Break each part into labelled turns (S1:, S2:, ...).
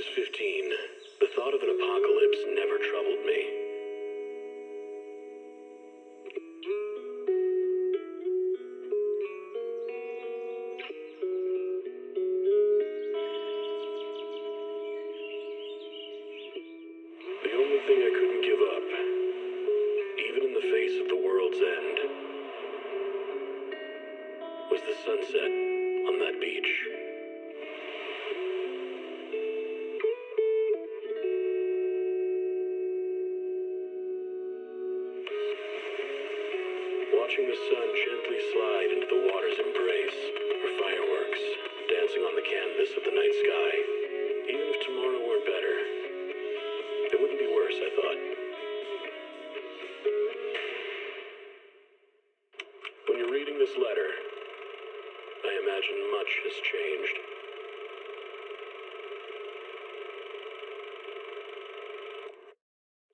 S1: was 15, the thought of an apocalypse never troubled me. The only thing I couldn't give up, even in the face of the world's end, was the sunset on that beach. Watching the sun gently slide into the water's embrace, or fireworks dancing on the canvas of the night sky. Even if tomorrow weren't better, it wouldn't be worse, I thought. When you're reading this letter, I imagine much has changed.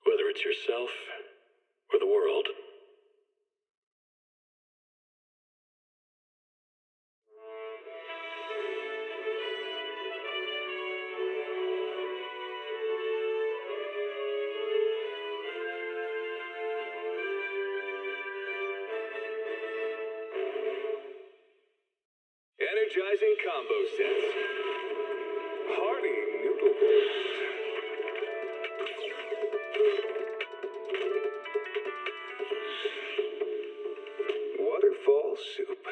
S1: Whether it's yourself or the world.
S2: Energizing combo sets. Hearty noodle bowls. Waterfall soup.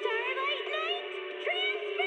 S3: Starlight Night, transform!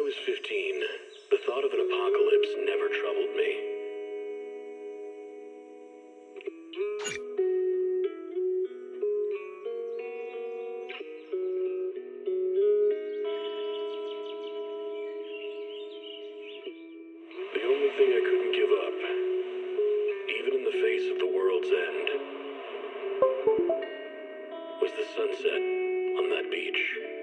S1: was 15, the thought of an apocalypse never troubled me. The only thing I couldn't give up, even in the face of the world's end, was the sunset on that beach.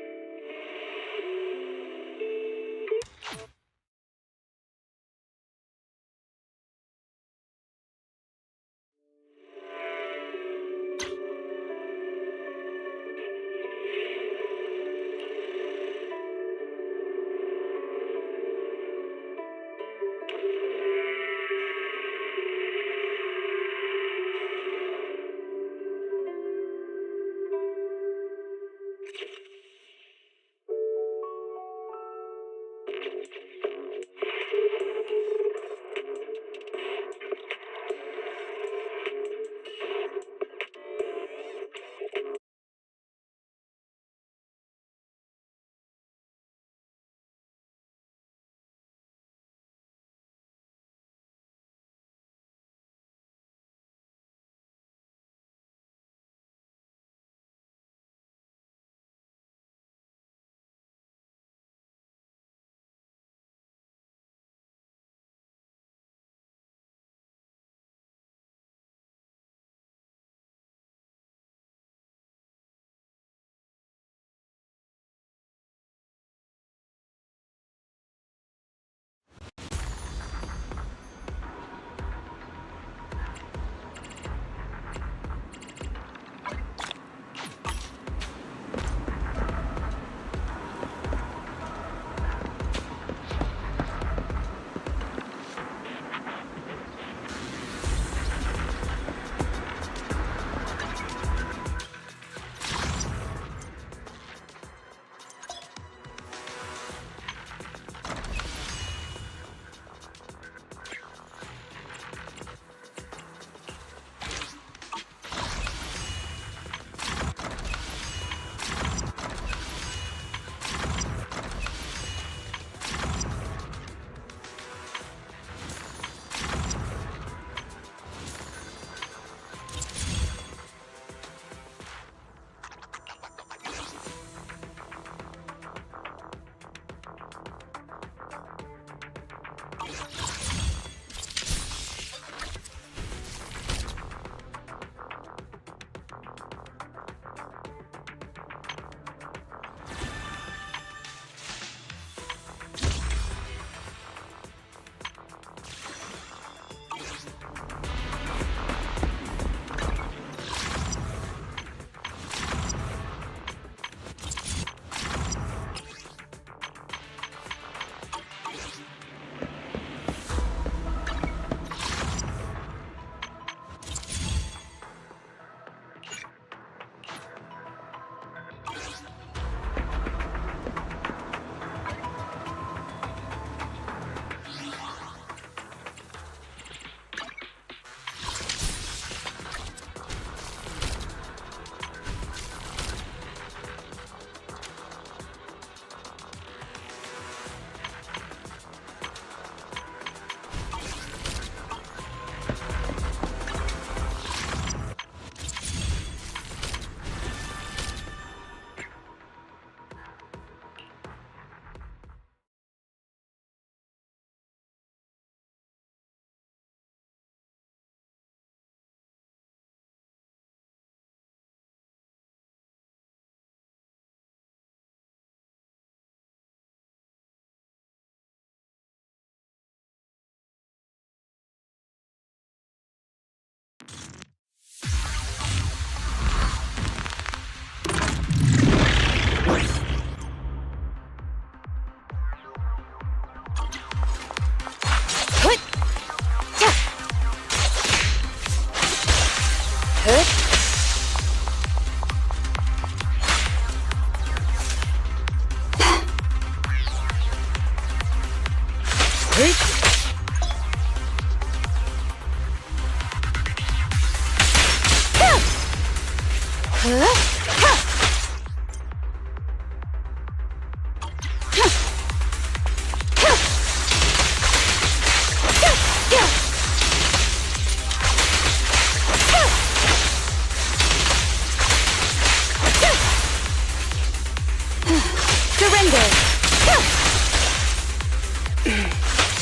S3: Surrender!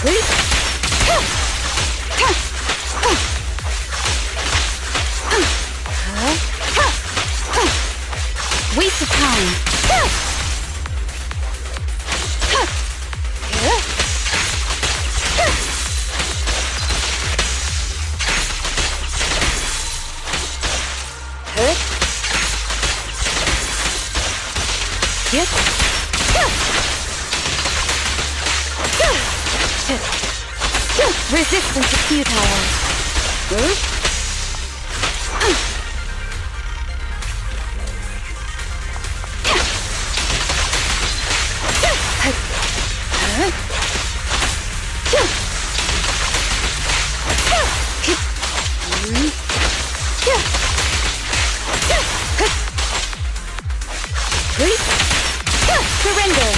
S3: Sweet! Waste of time! Resistance is futile. Surrender!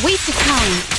S3: Waste of time.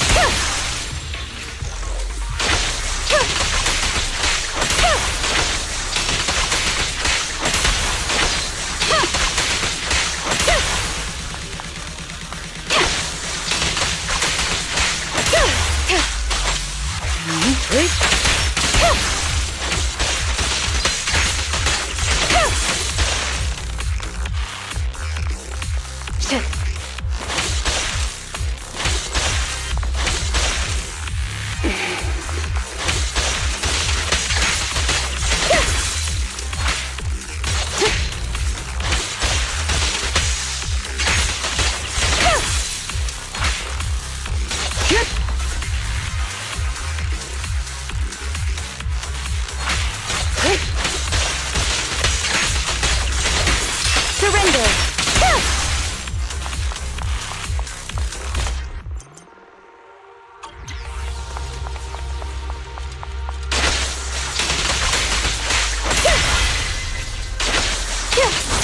S3: Surrender!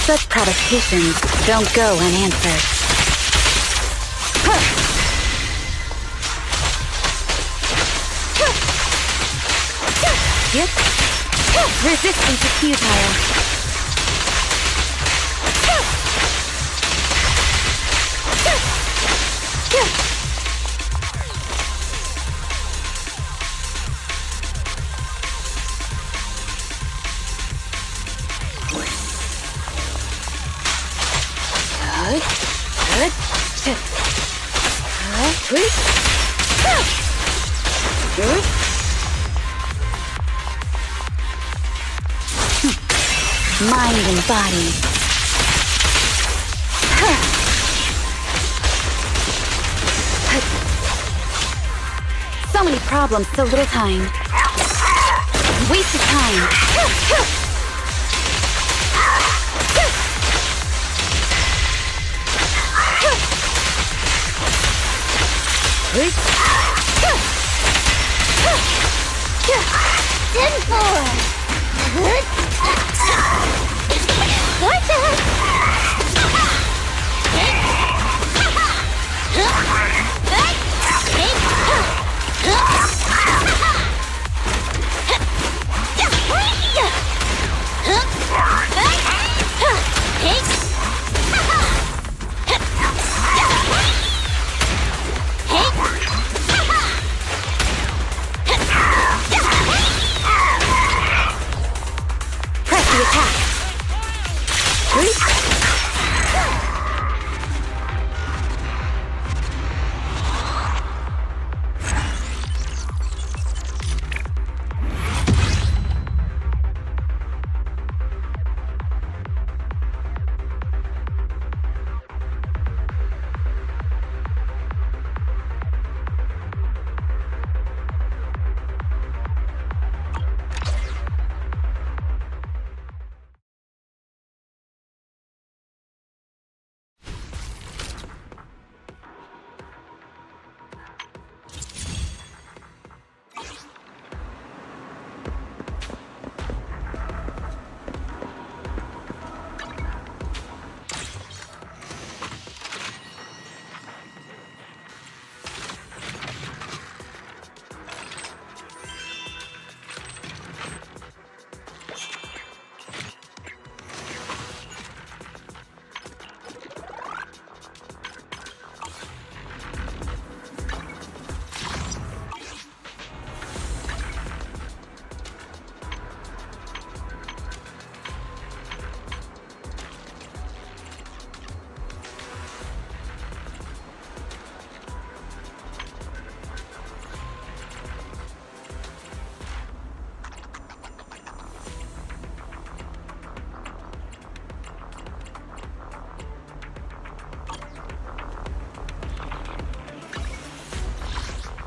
S3: Such provocations don't go unanswered. Resistance is futile. Mind and body. So many problems, so little time. Waste of time. Press the attack.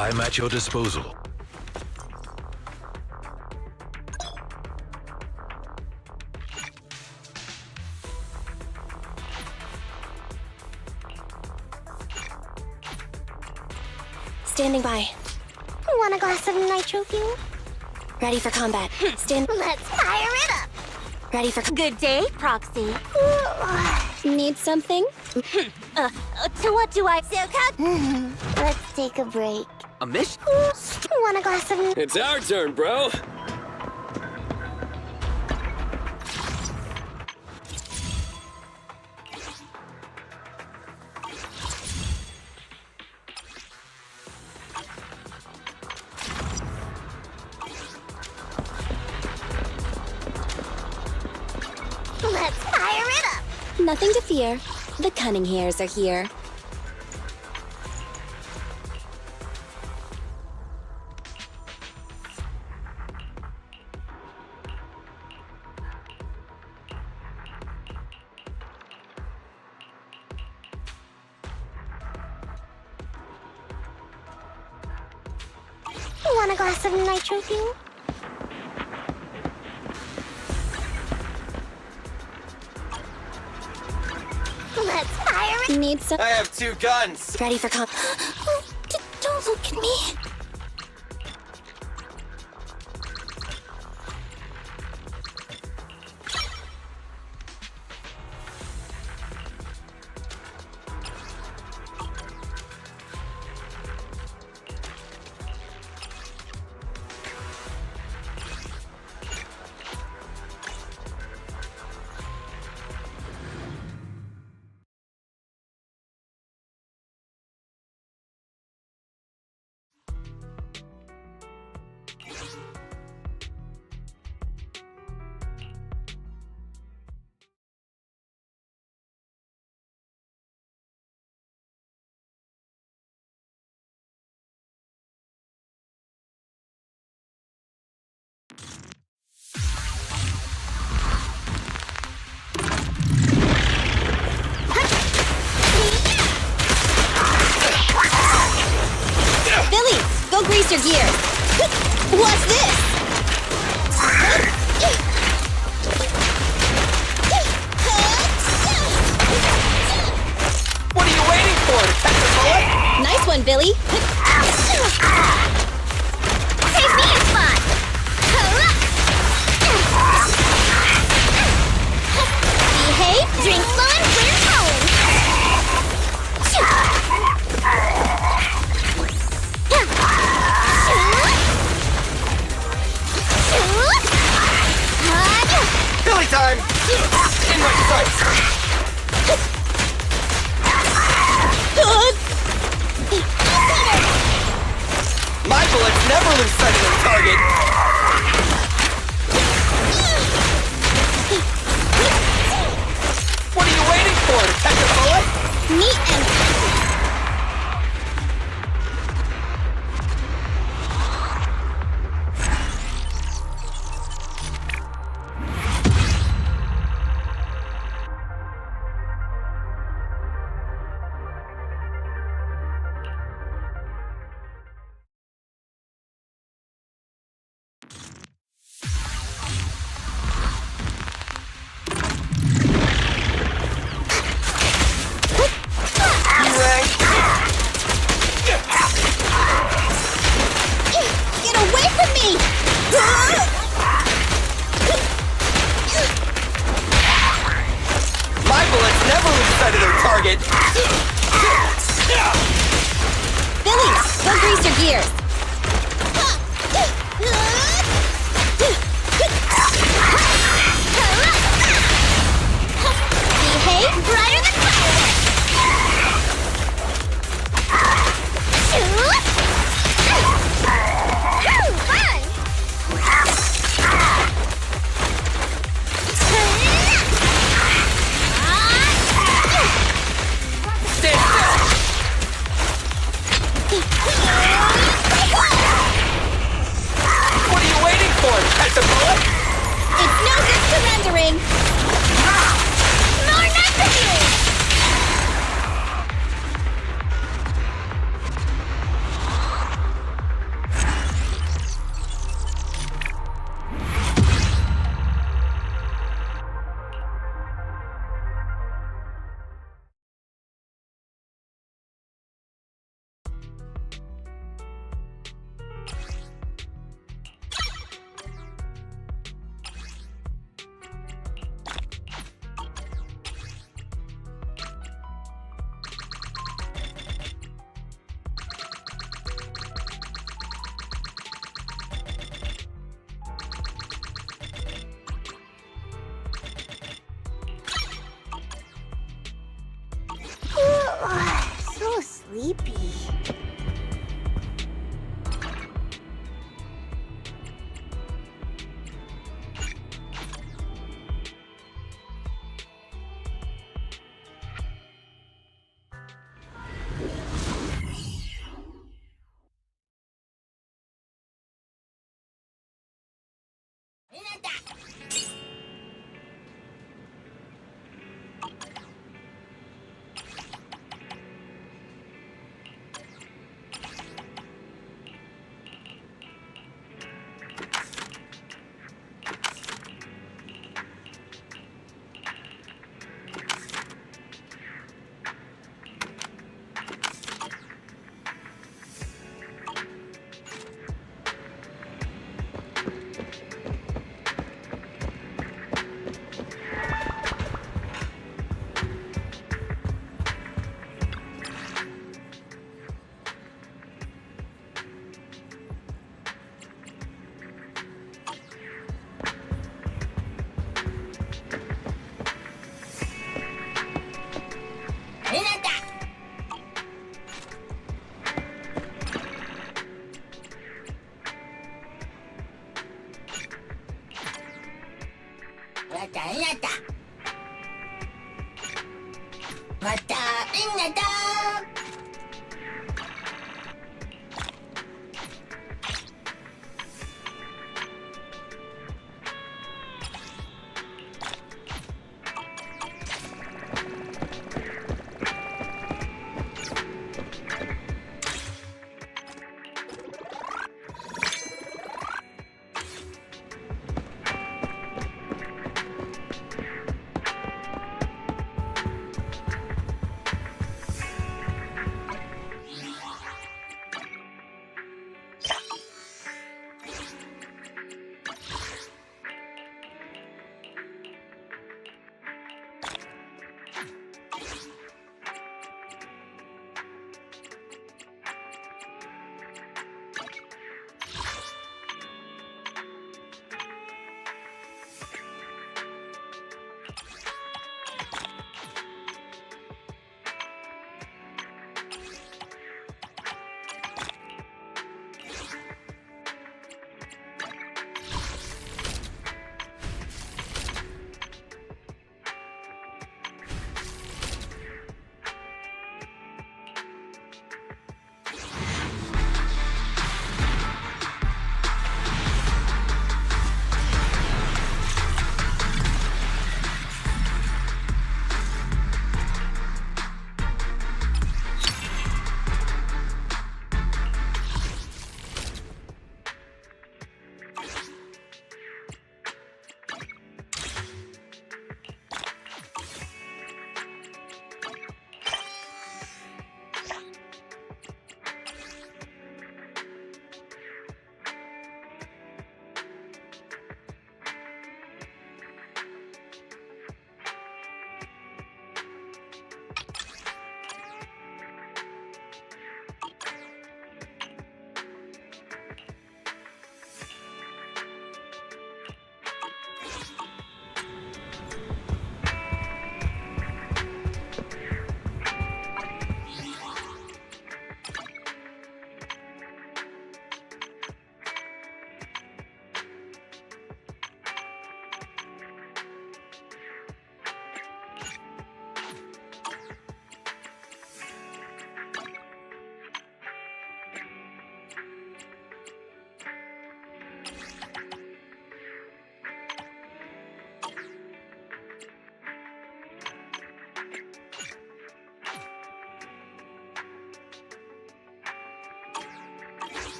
S1: I'm at your disposal.
S4: Standing by. Want a glass of nitro fuel? Ready for combat. Let's fire it up! Ready for
S3: Good day, Proxy.
S4: Need something?
S3: To what do I...
S4: Let's take a break.
S2: A mission?
S4: Want a glass of...
S2: It's our turn, bro.
S4: Let's fire it up! Nothing to fear. The cunning hairs are here. Want a glass of nitro fuel? Let's fire it! Need some...
S5: I have 2 guns.
S4: Ready for don't look at me. Billy, go grease your gears. What's this?
S5: What are you waiting for? To catch a bullet?
S4: Nice one, Billy.
S3: Save me a spot!
S4: Behave, drink slow, and clear going.
S5: Billy time! In my sights! My bullets never lose sight of their target! What are you waiting for? To catch a bullet?
S4: Neat and... Get away from me!
S5: My bullets never lose sight of their target!
S4: Billy, go grease your gears. Behave, brighter than fireworks.
S5: Stand still! What are you waiting for? To catch a bullet?
S4: It's no good surrendering.
S3: More nitrogen!
S4: sleepy.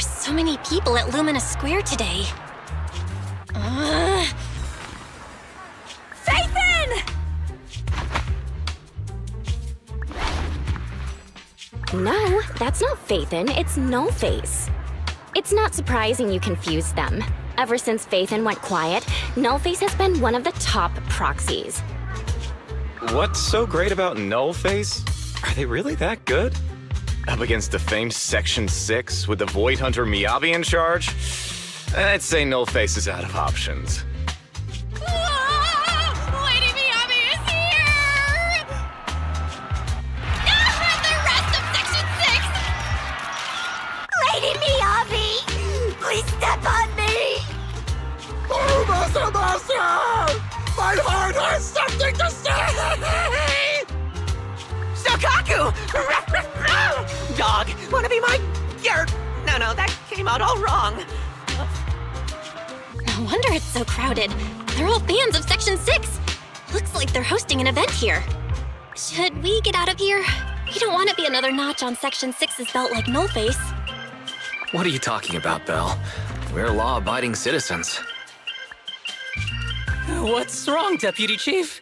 S4: There's so many people at Luminous Square today.
S3: Phaethon!
S6: No, that's not Phaethon, it's Nullface. It's not surprising you confused them. Ever since Phaethon went quiet, Nullface has been one of the top proxies.
S7: What's so great about Nullface? Are they really that good? Up against the famed Section 6 with the Void Hunter Miyabi in charge? I'd say Nullface is out of options.
S3: Lady Miyabi is here! The rest of Section 6! Lady Miyabi! Please step on me!
S5: Oh, Master! My heart has something to say!
S8: Shokaku! Dog, wanna be my... No, that came out all wrong.
S4: No wonder it's so crowded. They're all fans of Section 6. Looks like they're hosting an event here. Should we get out of here? We don't want to be another notch on Section 6's belt like Nullface.
S9: What are you talking about, Belle? We're law-abiding citizens.
S2: What's wrong, Deputy Chief?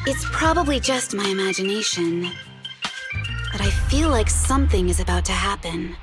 S10: It's probably just my imagination. But I feel like something is about to happen.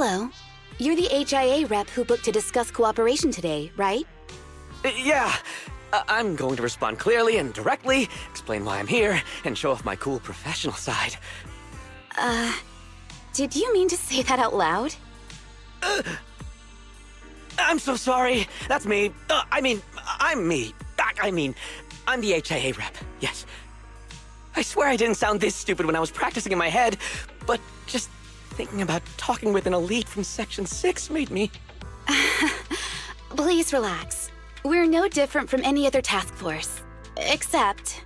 S10: Hello. You're the HIA rep who booked to discuss cooperation today, right?
S8: Yeah. I'm going to respond clearly and directly, explain why I'm here, and show off my cool professional side.
S10: Did you mean to say that out loud?
S8: I'm so sorry. That's me. I'm me. I'm the HIA rep. Yes. I swear I didn't sound this stupid when I was practicing in my head, but just thinking about talking with an elite from Section 6 made me...
S10: Please relax. We're no different from any other task force. Except...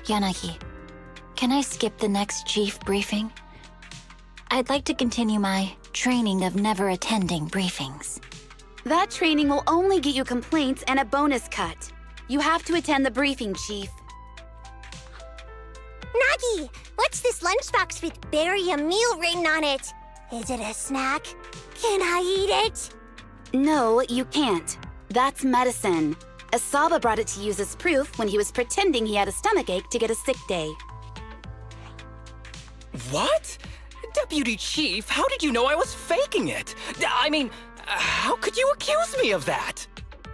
S3: Yanagi, can I skip the next chief briefing? I'd like to continue my training of never attending briefings.
S10: that training will only get you complaints and a bonus cut. You have to attend the briefing, Chief.
S4: Nagi, what's this lunchbox with berry a meal written on it? Is it a snack? Can I eat it?
S10: No, you can't. That's medicine. Asaba brought it to use as proof when he was pretending he had a stomachache to get a sick day.
S2: What? Deputy Chief, how did you know I was faking it? I mean, how could you accuse me of that?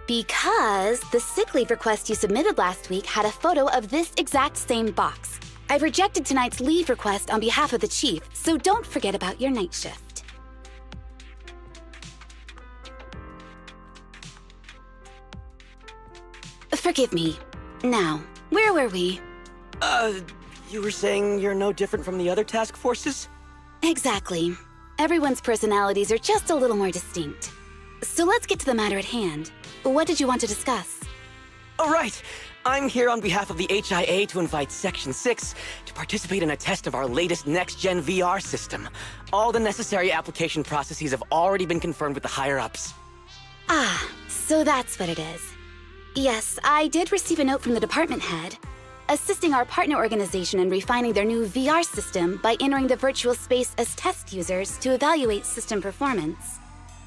S10: Because the sick leave request you submitted last week had a photo of this exact same box. I've rejected tonight's leave request on behalf of the Chief, so don't forget about your night shift. Forgive me. Now, where were we?
S8: You were saying you're no different from the other task forces?
S10: Exactly. Everyone's personalities are just a little more distinct. So let's get to the matter at hand. What did you want to discuss?
S8: All right. I'm here on behalf of the HIA to invite Section 6 to participate in a test of our latest next-gen VR system. All the necessary application processes have already been confirmed with the higher-ups.
S10: Ah, so that's what it is. Yes, I did receive a note from the department head, assisting our partner organization in refining their new VR system by entering the virtual space as test users to evaluate system performance.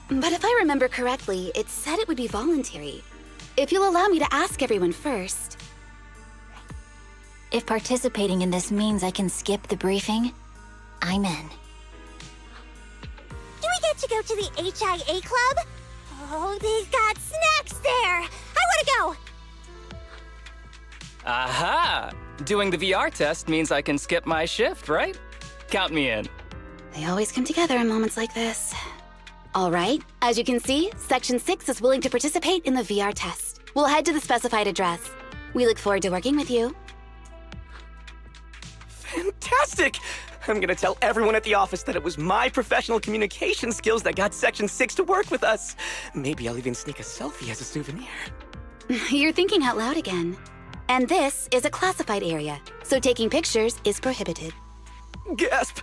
S10: But if I remember correctly, it said it would be voluntary. If you'll allow me to ask everyone first.
S3: If participating in this means I can skip the briefing, I'm in.
S4: Do we get to go to the HIA club? Oh, they've got snacks there! I want to go!
S2: Aha! Doing the VR test means I can skip my shift, right? Count me in.
S10: They always come together in moments like this. All right, as you can see, Section 6 is willing to participate in the VR test. We'll head to the specified address. We look forward to working with you.
S8: Fantastic! I'm gonna tell everyone at the office that it was my professional communication skills that got Section 6 to work with us. Maybe I'll even sneak a selfie as a souvenir.
S10: You're thinking out loud again. And this is a classified area, so taking pictures is prohibited.
S8: Gasp!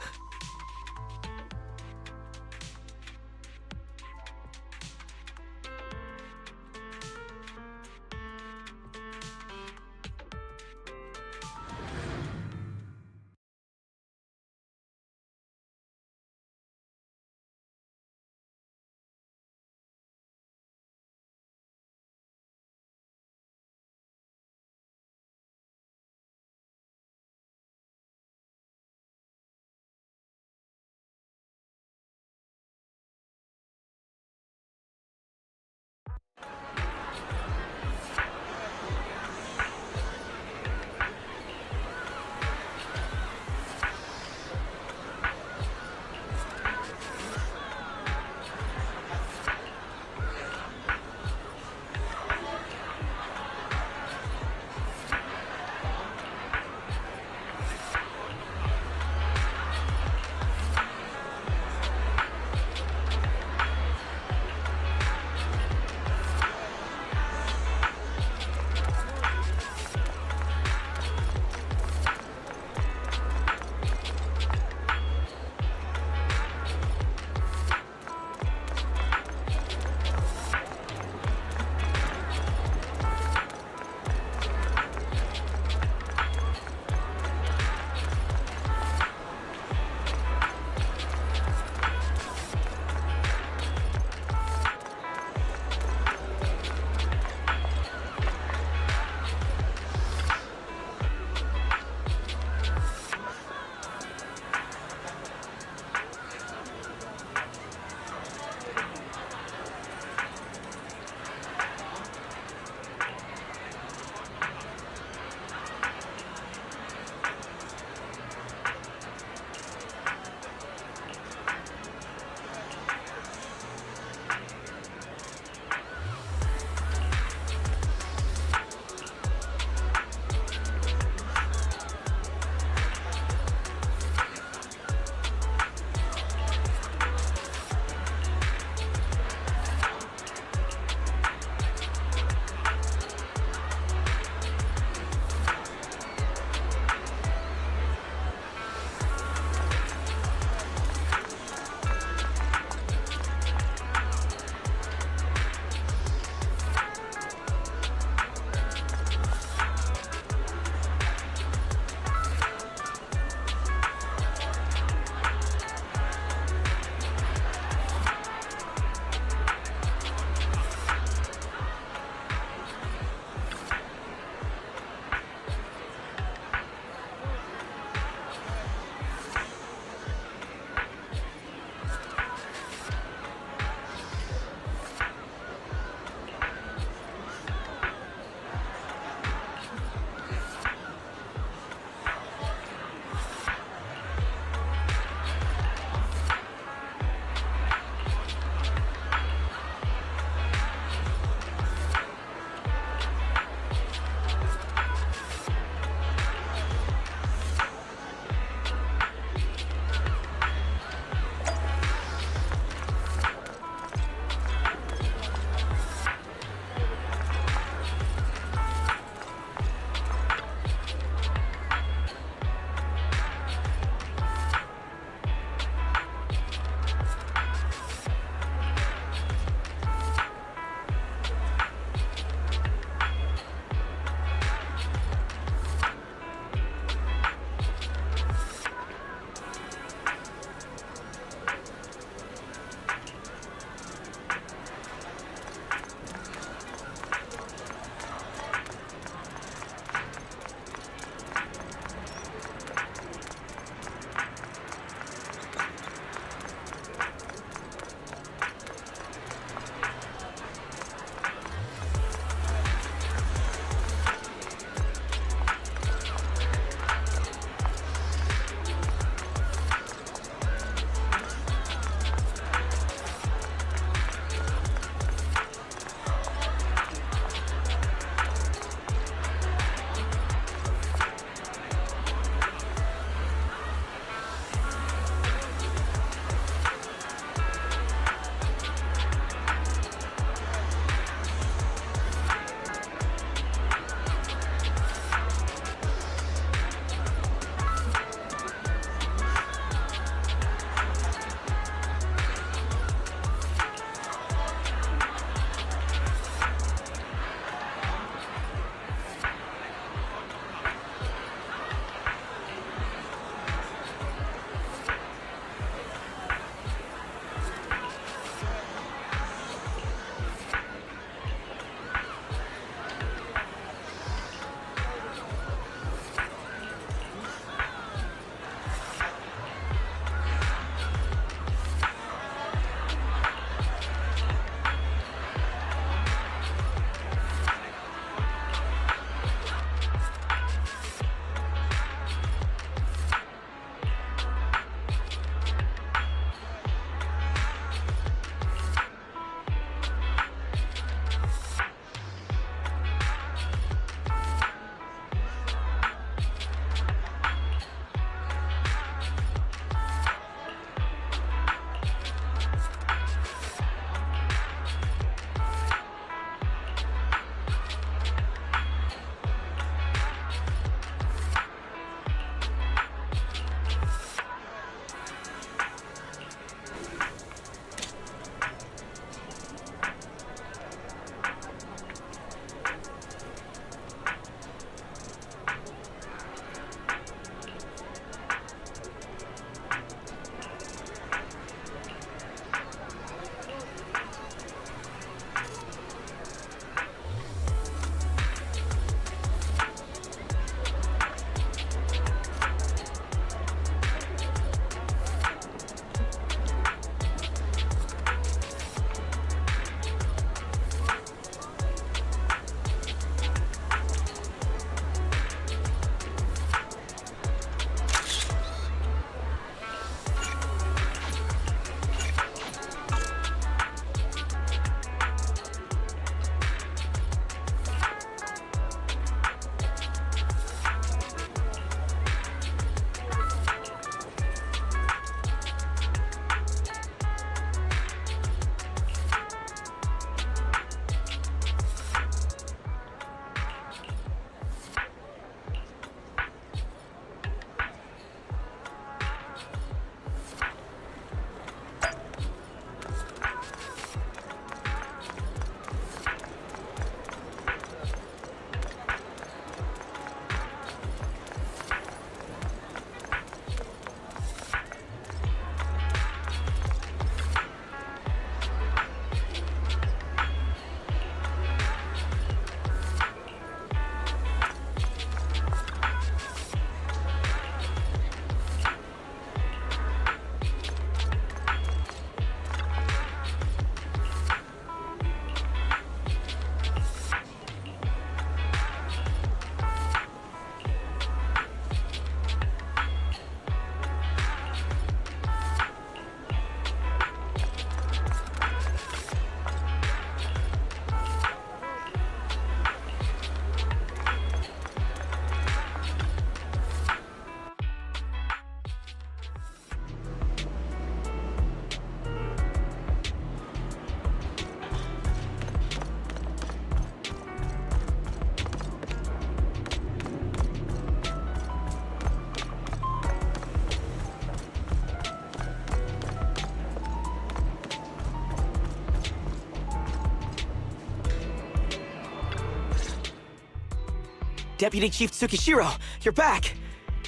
S8: Deputy Chief Tsukishiro, you're back.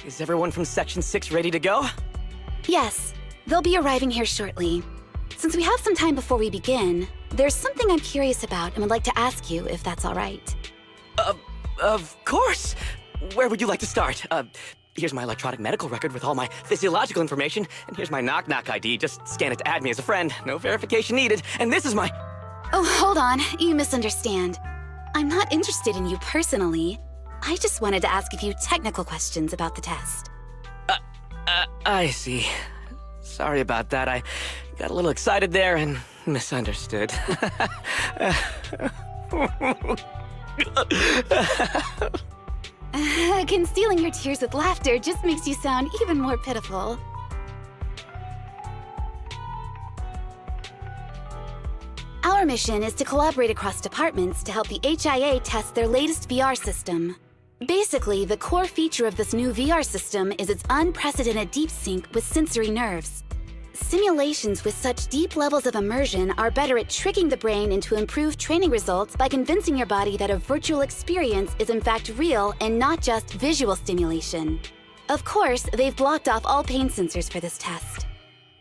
S8: Is everyone from Section 6 ready to go?
S10: Yes, they'll be arriving here shortly. Since we have some time before we begin, there's something I'm curious about and would like to ask you if that's all right.
S8: Of course. Where would you like to start? Here's my electronic medical record with all my physiological information, and here's my knock-knock ID. Just scan it to add me as a friend. No verification needed. And this is my...
S10: Oh, hold on. You misunderstand. I'm not interested in you personally. I just wanted to ask a few technical questions about the test.
S8: I see. Sorry about that. I got a little excited there and misunderstood.
S10: Concealing your tears with laughter just makes you sound even more pitiful. Our mission is to collaborate across departments to help the HIA test their latest VR system. Basically, the core feature of this new VR system is its unprecedented deep sync with sensory nerves. Simulations with such deep levels of immersion are better at tricking the brain into improved training results by convincing your body that a virtual experience is in fact real and not just visual stimulation. Of course, they've blocked off all pain sensors for this test.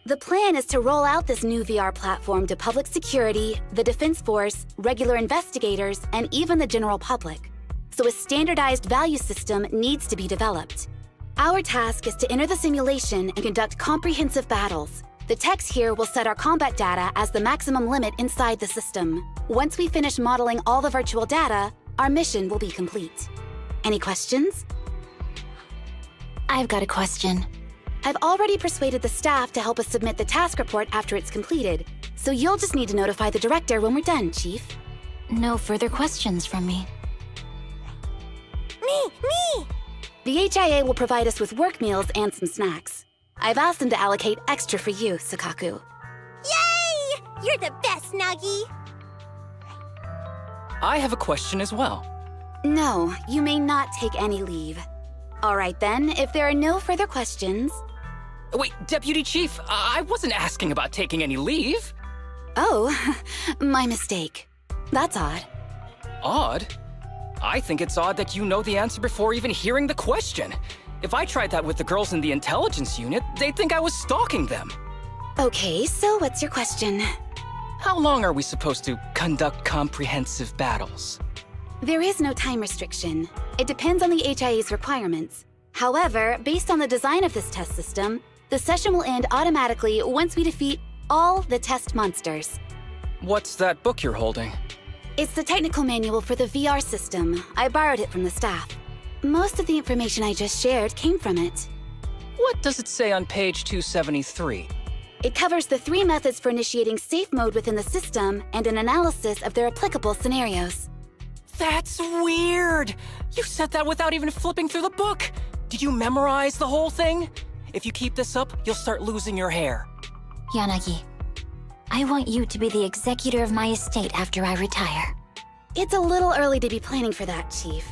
S10: The plan is to roll out this new VR platform to public security, the Defense Force, regular investigators, and even the general public. So a standardized value system needs to be developed. Our task is to enter the simulation and conduct comprehensive battles. The techs here will set our combat data as the maximum limit inside the system. Once we finish modeling all the virtual data, our mission will be complete. Any questions?
S3: I've got a question.
S10: I've already persuaded the staff to help us submit the task report after it's completed, so you'll just need to notify the director when we're done, Chief.
S3: No further questions from me.
S4: Me!
S10: The HIA will provide us with work meals and some snacks. I've asked them to allocate extra for you, Sakaku.
S4: Yay! You're the best, Nagi!
S2: I have a question as well.
S10: No, you may not take any leave. All right then, if there are no further questions...
S2: Wait, Deputy Chief, I wasn't asking about taking any leave.
S10: Oh, my mistake. That's odd.
S2: Odd? I think it's odd that you know the answer before even hearing the question. If I tried that with the girls in the intelligence unit, they'd think I was stalking them.
S10: Okay, so what's your question?
S2: How long are we supposed to conduct comprehensive battles?
S10: There is no time restriction. It depends on the HIA's requirements. However, based on the design of this test system, the session will end automatically once we defeat all the test monsters.
S2: What's that book you're holding?
S10: It's the technical manual for the VR system. I borrowed it from the staff. Most of the information I just shared came from it.
S2: What does it say on page 273?
S10: It covers the 3 methods for initiating safe mode within the system and an analysis of their applicable scenarios.
S2: That's weird! You said that without even flipping through the book! Did you memorize the whole thing? If you keep this up, you'll start losing your hair.
S3: Yanagi, I want you to be the executor of my estate after I retire.
S10: It's a little early to be planning for that, Chief.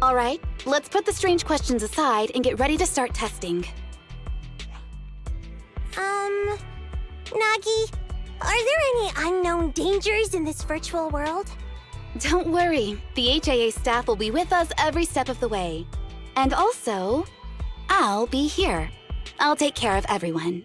S10: All right, let's put the strange questions aside and get ready to start testing.
S4: Nagi, are there any unknown dangers in this virtual world?
S10: Don't worry, the HIA staff will be with us every step of the way. And also, I'll be here. I'll take care of everyone.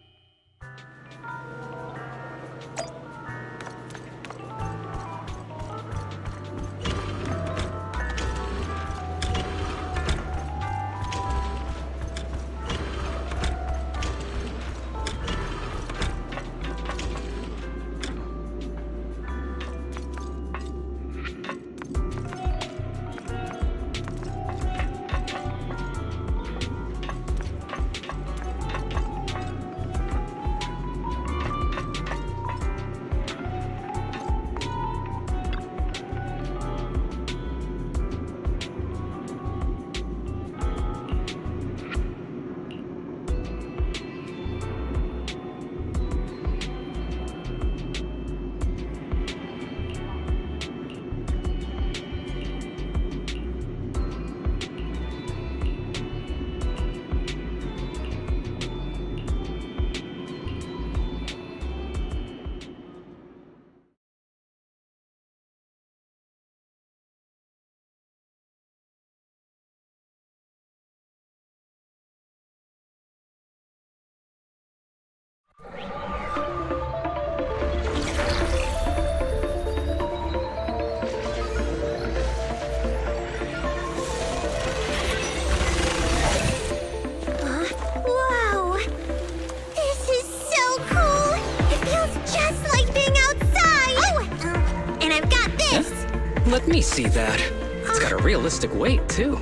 S2: Let me see that. It's got a realistic weight, too.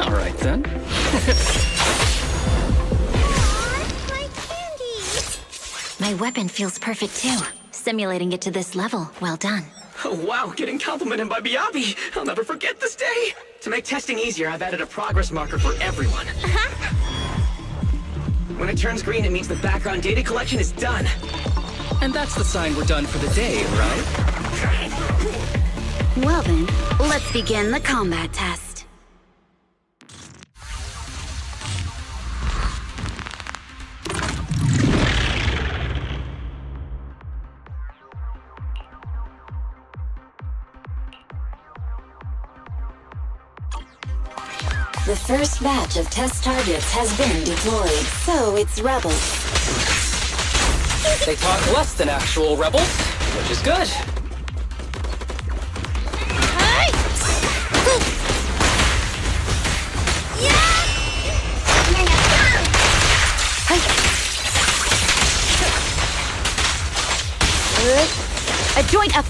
S2: All right, then.
S4: My candy!
S3: My weapon feels perfect too. Simulating it to this level, well done.
S8: Oh, wow, getting complimented by Miyabi. I'll never forget this day. To make testing easier, I've added a progress marker for everyone. When it turns green, it means the background data collection is done.
S2: And that's the sign we're done for the day, right?
S10: Well then, let's begin the combat test.
S3: The first batch of test targets has been deployed.
S10: So it's rebels.
S2: They talk less than actual rebels, which is good.
S10: A joint up.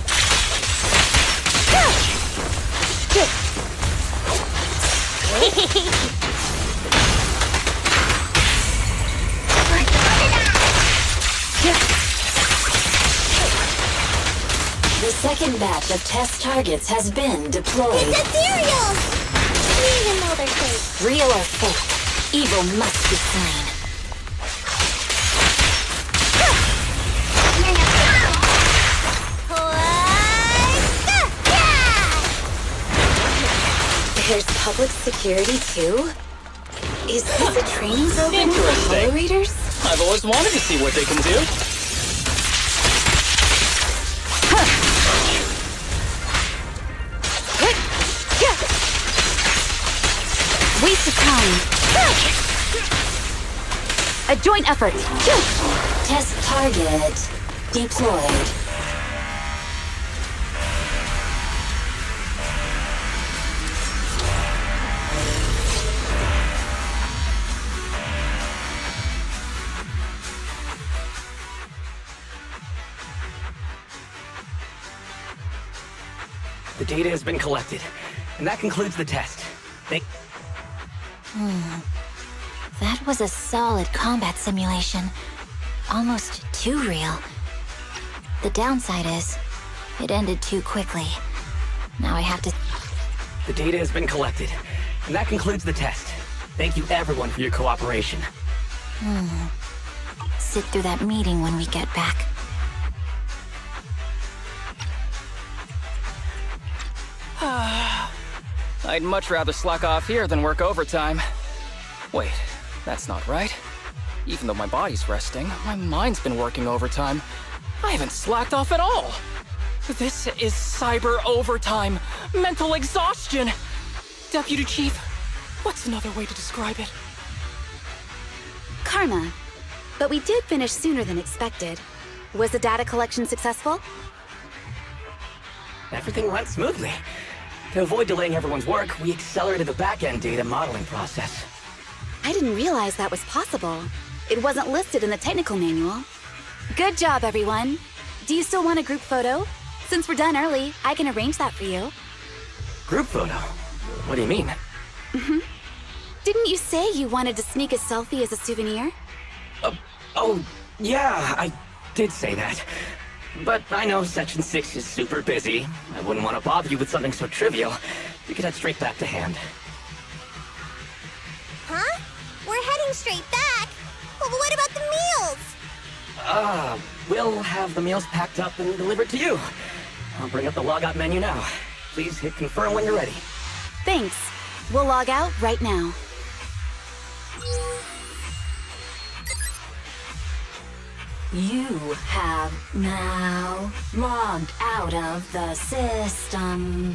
S3: The second batch of test targets has been deployed.
S4: It's a cereal! Even though they're fake.
S3: Real or fake, evil must be slain.
S10: There's public security too? Is this a training program for
S2: Interesting.
S10: Holo Raiders?
S2: I've always wanted to see what they can do.
S10: Waste of time. A joint effort.
S3: Test target deployed.
S8: The data has been collected, and that concludes the test.
S3: That was a solid combat simulation. Almost too real. The downside is, it ended too quickly. Now I have to...
S8: The data has been collected, and that concludes the test. Thank you everyone for your cooperation.
S3: sit through that meeting when we get back.
S2: I'd much rather slack off here than work overtime. Wait, that's not right. Even though my body's resting, my mind's been working overtime. I haven't slacked off at all. This is cyber overtime. Mental exhaustion. Deputy Chief, what's another way to describe it?
S10: Karma. But we did finish sooner than expected. Was the data collection successful?
S8: Everything went smoothly. To avoid delaying everyone's work, we accelerated the back-end data modeling process.
S10: I didn't realize that was possible. It wasn't listed in the technical manual. Good job, everyone. Do you still want a group photo? Since we're done early, I can arrange that for you.
S8: Group photo? What do you mean?
S10: Didn't you say you wanted to sneak a selfie as a souvenir?
S8: Oh, yeah, I did say that. But I know Section 6 is super busy. I wouldn't want to bother you with something so trivial. We could head straight back to hand.
S4: Huh? We're heading straight back? Well, what about the meals?
S8: We'll have the meals packed up and delivered to you. I'll bring up the logout menu now. Please hit confirm when you're ready.
S10: Thanks. We'll log out right now.
S3: You have now logged out of the system.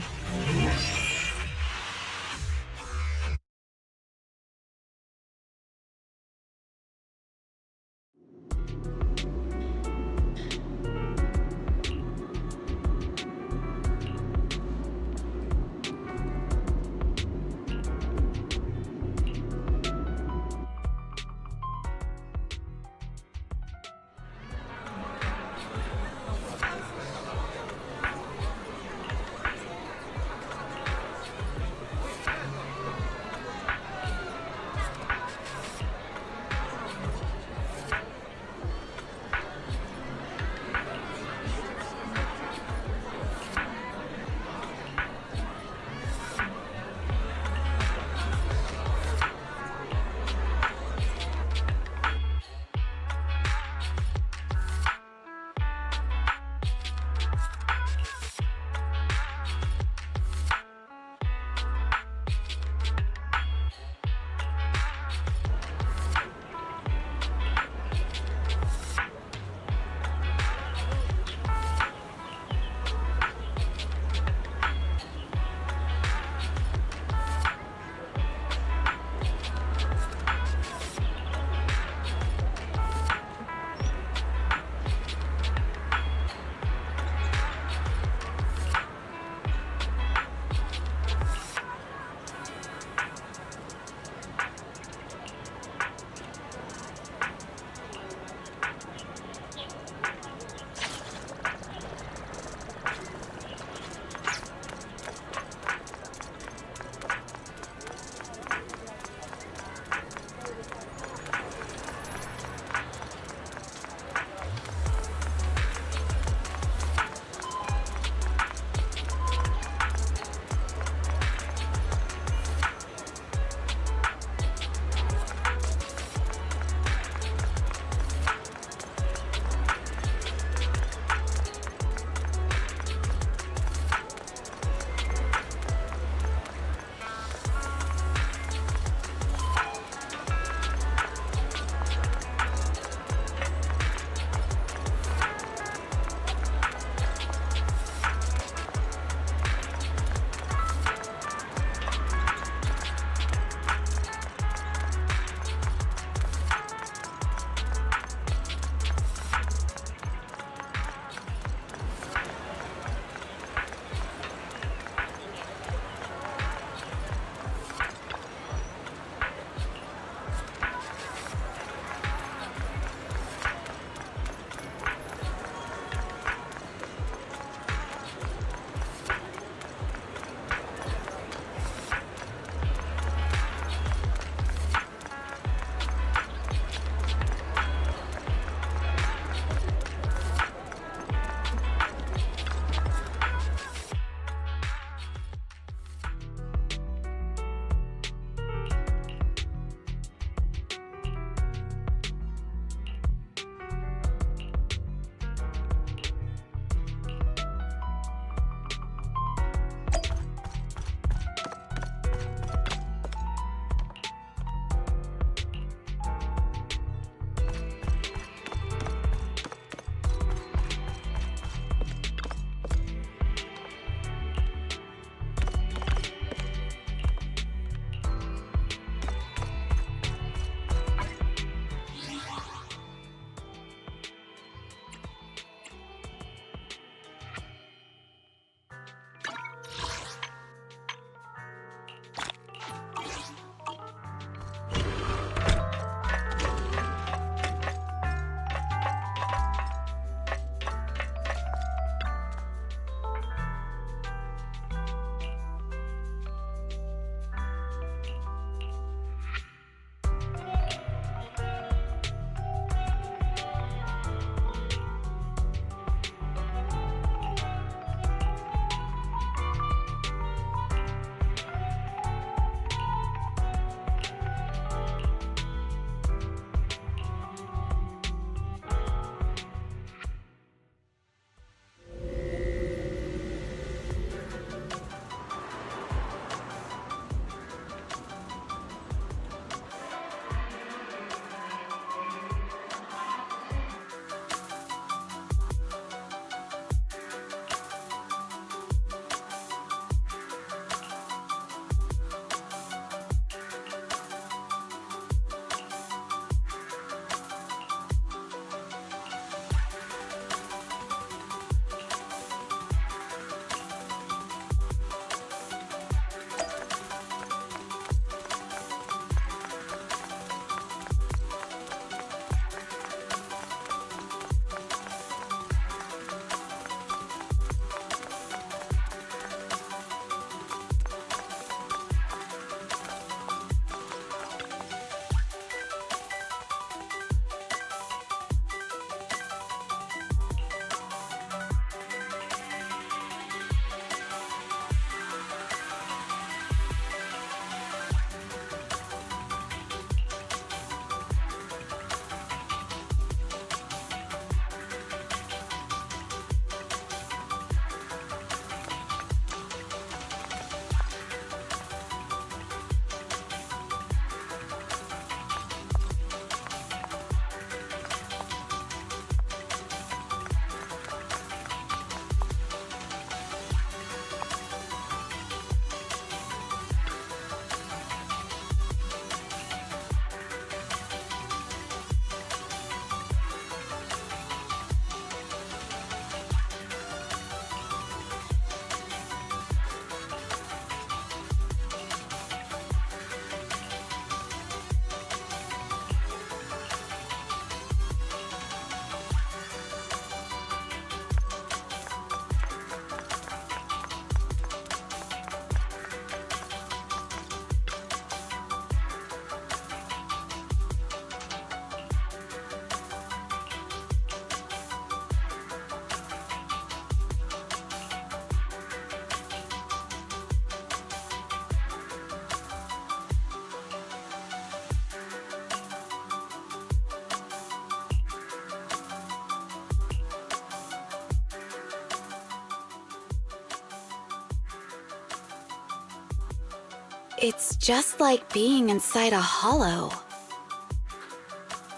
S10: It's just like being inside a hollow.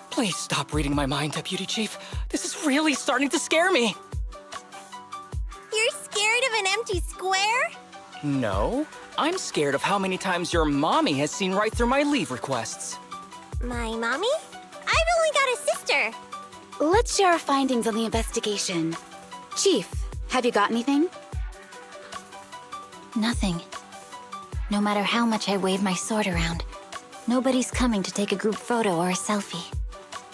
S2: Please stop reading my mind, Deputy Chief. This is really starting to scare me.
S4: You're scared of an empty square?
S2: No, I'm scared of how many times your mommy has seen right through my leave requests.
S4: My mommy? I've only got a sister.
S10: Let's share our findings on the investigation. Chief, have you got anything?
S3: Nothing. No matter how much I wave my sword around, nobody's coming to take a group photo or a selfie.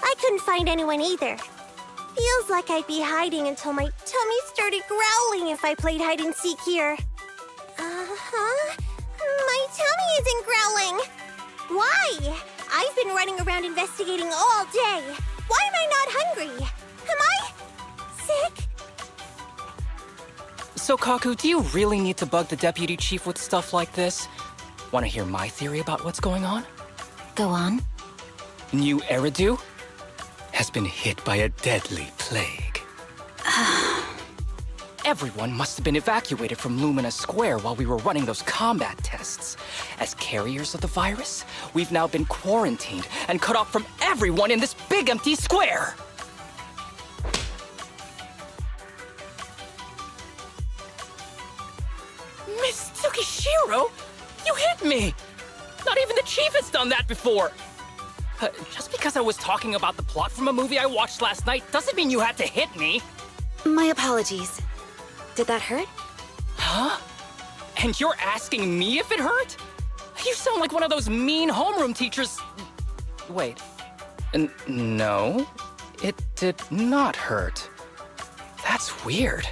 S4: I couldn't find anyone either. Feels like I'd be hiding until my tummy started growling if I played hide and seek here. Uh-huh. My tummy isn't growling. Why? I've been running around investigating all day. Why am I not hungry? Am I sick?
S2: So, Kaku, do you really need to bug the Deputy Chief with stuff like this? Want to hear my theory about what's going on?
S3: Go on.
S2: New Eridu has been hit by a deadly plague. Everyone must have been evacuated from Lumina Square while we were running those combat tests. As carriers of the virus, we've now been quarantined and cut off from everyone in this big empty square. Miss Tsukishiro, you hit me! Not even the Chief has done that before! Just because I was talking about the plot from a movie I watched last night doesn't mean you had to hit me!
S10: My apologies. Did that hurt?
S2: Huh? And you're asking me if it hurt? You sound like one of those mean homeroom teachers. Wait. No, it did not hurt. That's weird.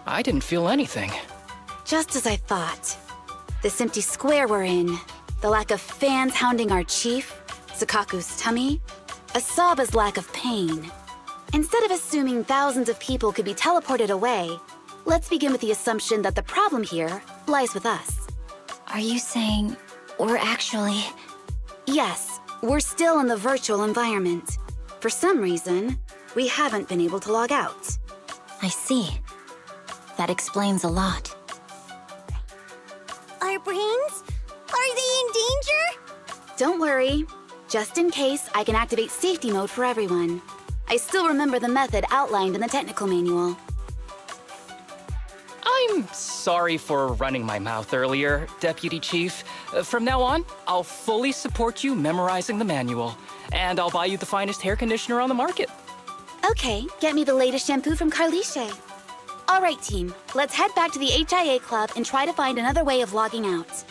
S2: I didn't feel anything.
S10: Just as I thought. This empty square we're in, the lack of fans hounding our chief, Sakaku's tummy, Asaba's lack of pain. Instead of assuming thousands of people could be teleported away, let's begin with the assumption that the problem here lies with us.
S3: Are you saying we're actually...
S10: Yes, we're still in the virtual environment. For some reason, we haven't been able to log out.
S3: I see. That explains a lot.
S4: Our brains? Are they in danger?
S10: Don't worry. Just in case, I can activate safety mode for everyone. I still remember the method outlined in the technical manual.
S2: I'm sorry for running my mouth earlier, Deputy Chief. From now on, I'll fully support you memorizing the manual, and I'll buy you the finest hair conditioner on the market.
S10: Okay, get me the latest shampoo from Carliche. All right, team, let's head back to the HIA Club and try to find another way of logging out.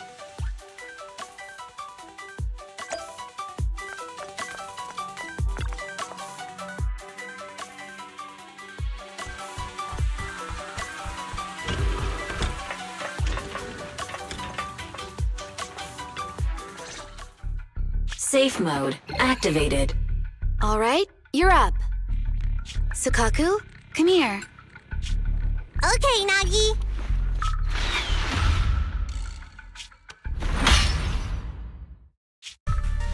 S3: Safe mode activated.
S10: All right, you're up. Sukaku, come here.
S4: Okay, Nagi.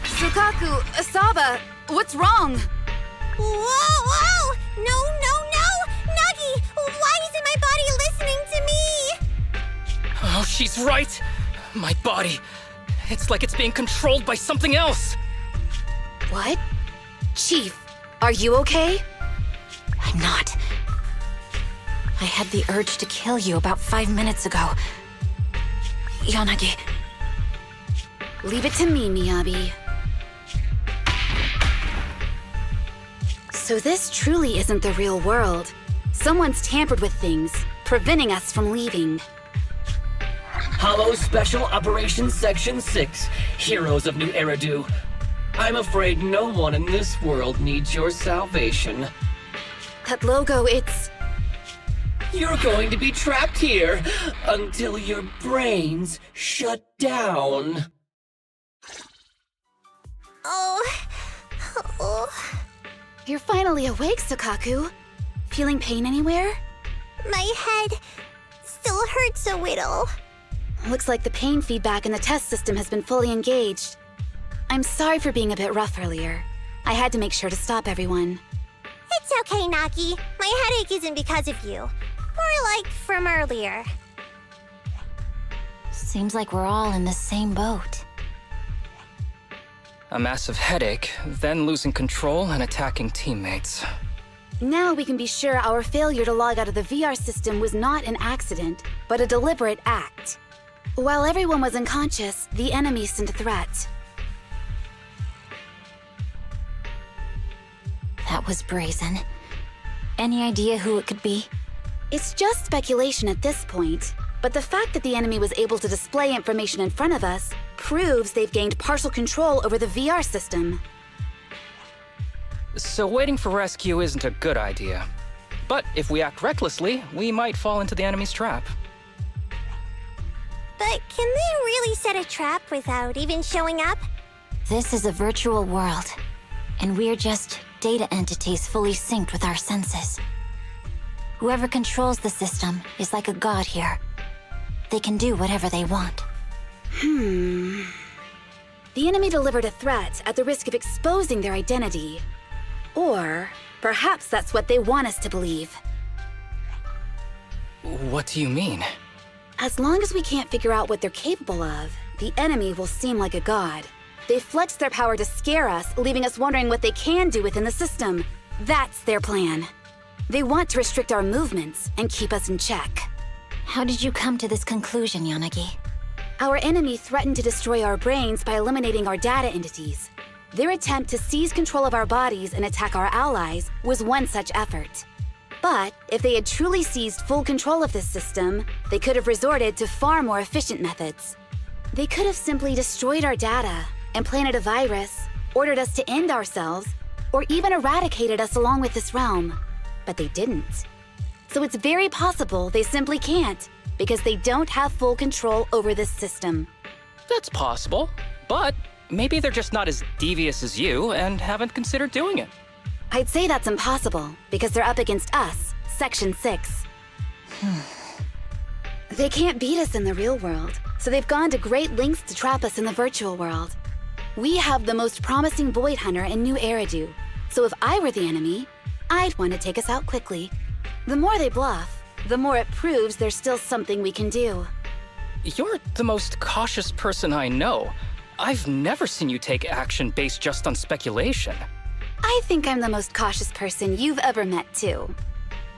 S10: Sukaku, Asaba, what's wrong?
S4: Whoa! No! Nagi, why isn't my body listening to me?
S2: Oh, she's right. My body. It's like it's being controlled by something else.
S10: What? Chief, are you okay?
S3: I'm not. I had the urge to kill you about 5 minutes ago. Yanagi.
S10: Leave it to me, Miyabi. So this truly isn't the real world. Someone's tampered with things, preventing us from leaving.
S11: Hollow Special Operations Section 6, Heroes of New Eridu. I'm afraid no one in this world needs your salvation.
S10: That logo, it's...
S11: You're going to be trapped here until your brains shut down.
S4: Oh.
S10: You're finally awake, Sukaku. Feeling pain anywhere?
S4: My head still hurts a little.
S10: Looks like the pain feedback in the test system has been fully engaged. I'm sorry for being a bit rough earlier. I had to make sure to stop everyone.
S4: It's okay, Nagi. My headache isn't because of you. More like from earlier.
S3: Seems like we're all in the same boat.
S2: A massive headache, then losing control and attacking teammates.
S10: Now we can be sure our failure to log out of the VR system was not an accident, but a deliberate act. While everyone was unconscious, the enemy sent a threat.
S3: That was brazen. Any idea who it could be?
S10: It's just speculation at this point, but the fact that the enemy was able to display information in front of us proves they've gained partial control over the VR system.
S2: So waiting for rescue isn't a good idea. But if we act recklessly, we might fall into the enemy's trap.
S4: But can they really set a trap without even showing up?
S3: This is a virtual world, and we're just data entities fully synced with our senses. Whoever controls the system is like a god here. They can do whatever they want.
S10: The enemy delivered a threat at the risk of exposing their identity. Or perhaps that's what they want us to believe.
S2: What do you mean?
S10: As long as we can't figure out what they're capable of, the enemy will seem like a god. They flex their power to scare us, leaving us wondering what they can do within the system. That's their plan. They want to restrict our movements and keep us in check.
S3: How did you come to this conclusion, Yanagi?
S10: Our enemy threatened to destroy our brains by eliminating our data entities. Their attempt to seize control of our bodies and attack our allies was one such effort. But if they had truly seized full control of this system, they could have resorted to far more efficient methods. They could have simply destroyed our data, implanted a virus, ordered us to end ourselves, or even eradicated us along with this realm. But they didn't. So it's very possible they simply can't, because they don't have full control over this system.
S2: That's possible, but maybe they're just not as devious as you and haven't considered doing it.
S10: I'd say that's impossible, because they're up against us, Section 6. They can't beat us in the real world, so they've gone to great lengths to trap us in the virtual world. We have the most promising Void Hunter in New Eridu, so if I were the enemy, I'd want to take us out quickly. The more they bluff, the more it proves there's still something we can do.
S2: You're the most cautious person I know. I've never seen you take action based just on speculation.
S10: I think I'm the most cautious person you've ever met, too.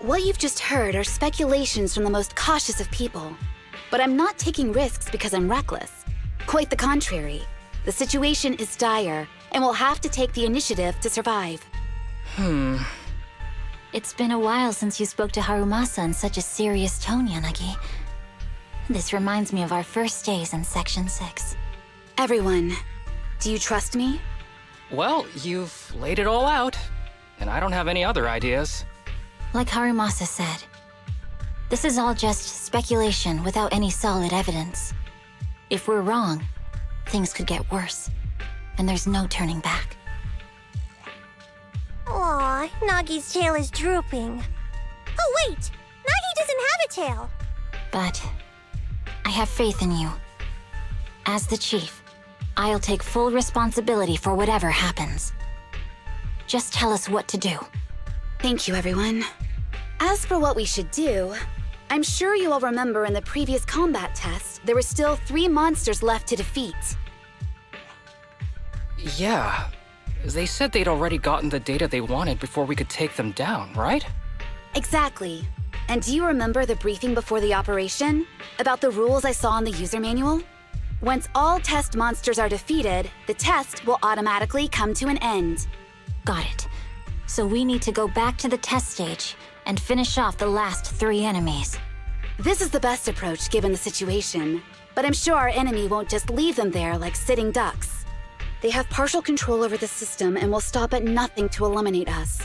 S10: What you've just heard are speculations from the most cautious of people. But I'm not taking risks because I'm reckless. Quite the contrary. The situation is dire, and we'll have to take the initiative to survive.
S3: It's been a while since you spoke to Harumasa in such a serious tone, Yanagi. This reminds me of our first days in Section 6.
S10: Everyone, do you trust me?
S2: Well, you've laid it all out, and I don't have any other ideas.
S3: Like Harumasa said, this is all just speculation without any solid evidence. If we're wrong, things could get worse, and there's no turning back.
S4: Aw, Nagi's tail is drooping. Oh wait! Nagi doesn't have a tail!
S3: But I have faith in you. As the chief, I'll take full responsibility for whatever happens. Just tell us what to do.
S10: Thank you, everyone. As for what we should do, I'm sure you all remember in the previous combat test, there were still 3 monsters left to defeat.
S2: Yeah. They said they'd already gotten the data they wanted before we could take them down, right?
S10: Exactly. And do you remember the briefing before the operation? About the rules I saw in the user manual? Once all test monsters are defeated, the test will automatically come to an end.
S3: Got it. So we need to go back to the test stage and finish off the last 3 enemies.
S10: This is the best approach given the situation, but I'm sure our enemy won't just leave them there like sitting ducks. They have partial control over the system and will stop at nothing to eliminate us.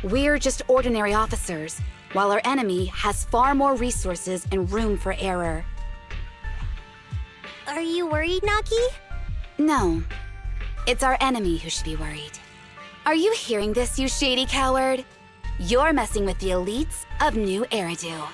S10: We're just ordinary officers, while our enemy has far more resources and room for error.
S4: Are you worried, Nagi?
S10: No. It's our enemy who should be worried. Are you hearing this, you shady coward? You're messing with the elites of New Eridu.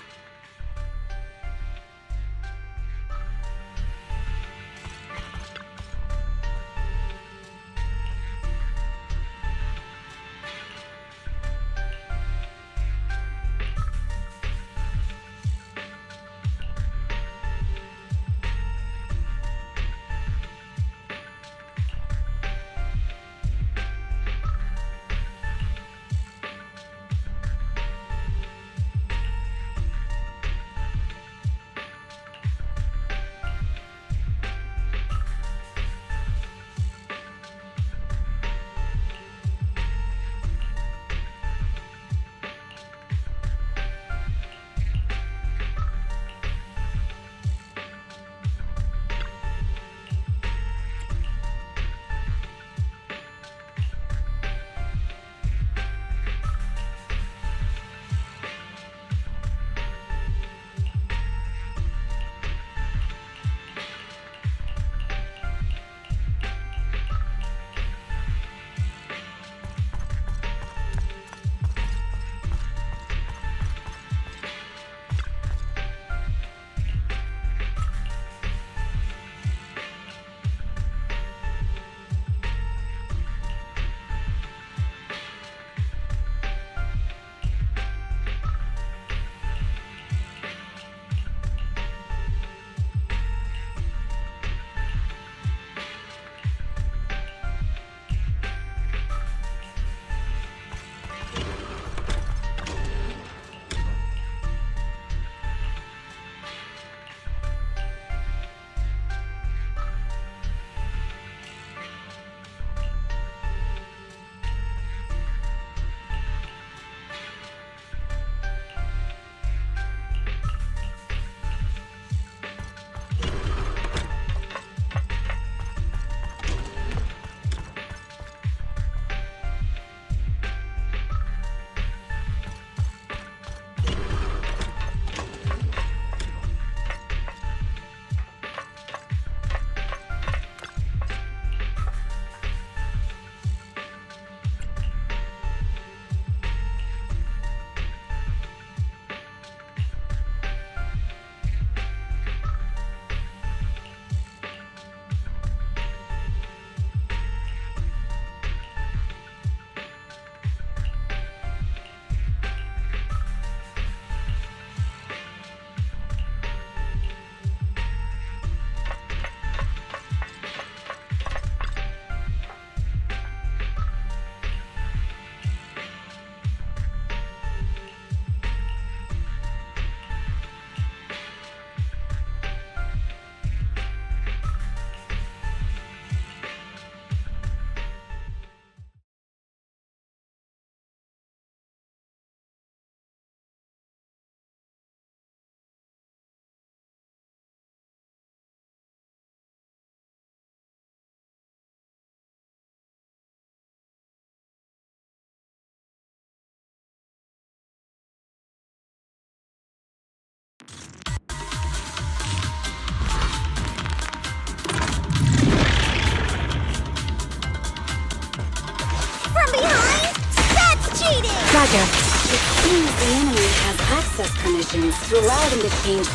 S3: monster.
S10: It seems the enemy has access permissions to allow them to change.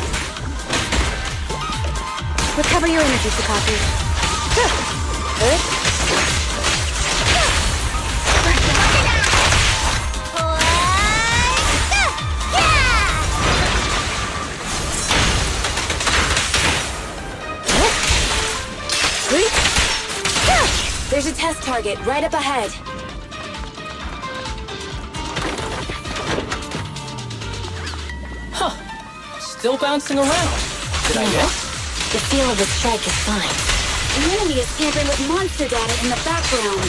S10: Recover your energy, Sakaki. There's a test target right up ahead.
S2: Huh. Still bouncing around. Did I miss?
S3: The feel of the strike is fine.
S10: The enemy is tampering with monster data in the background.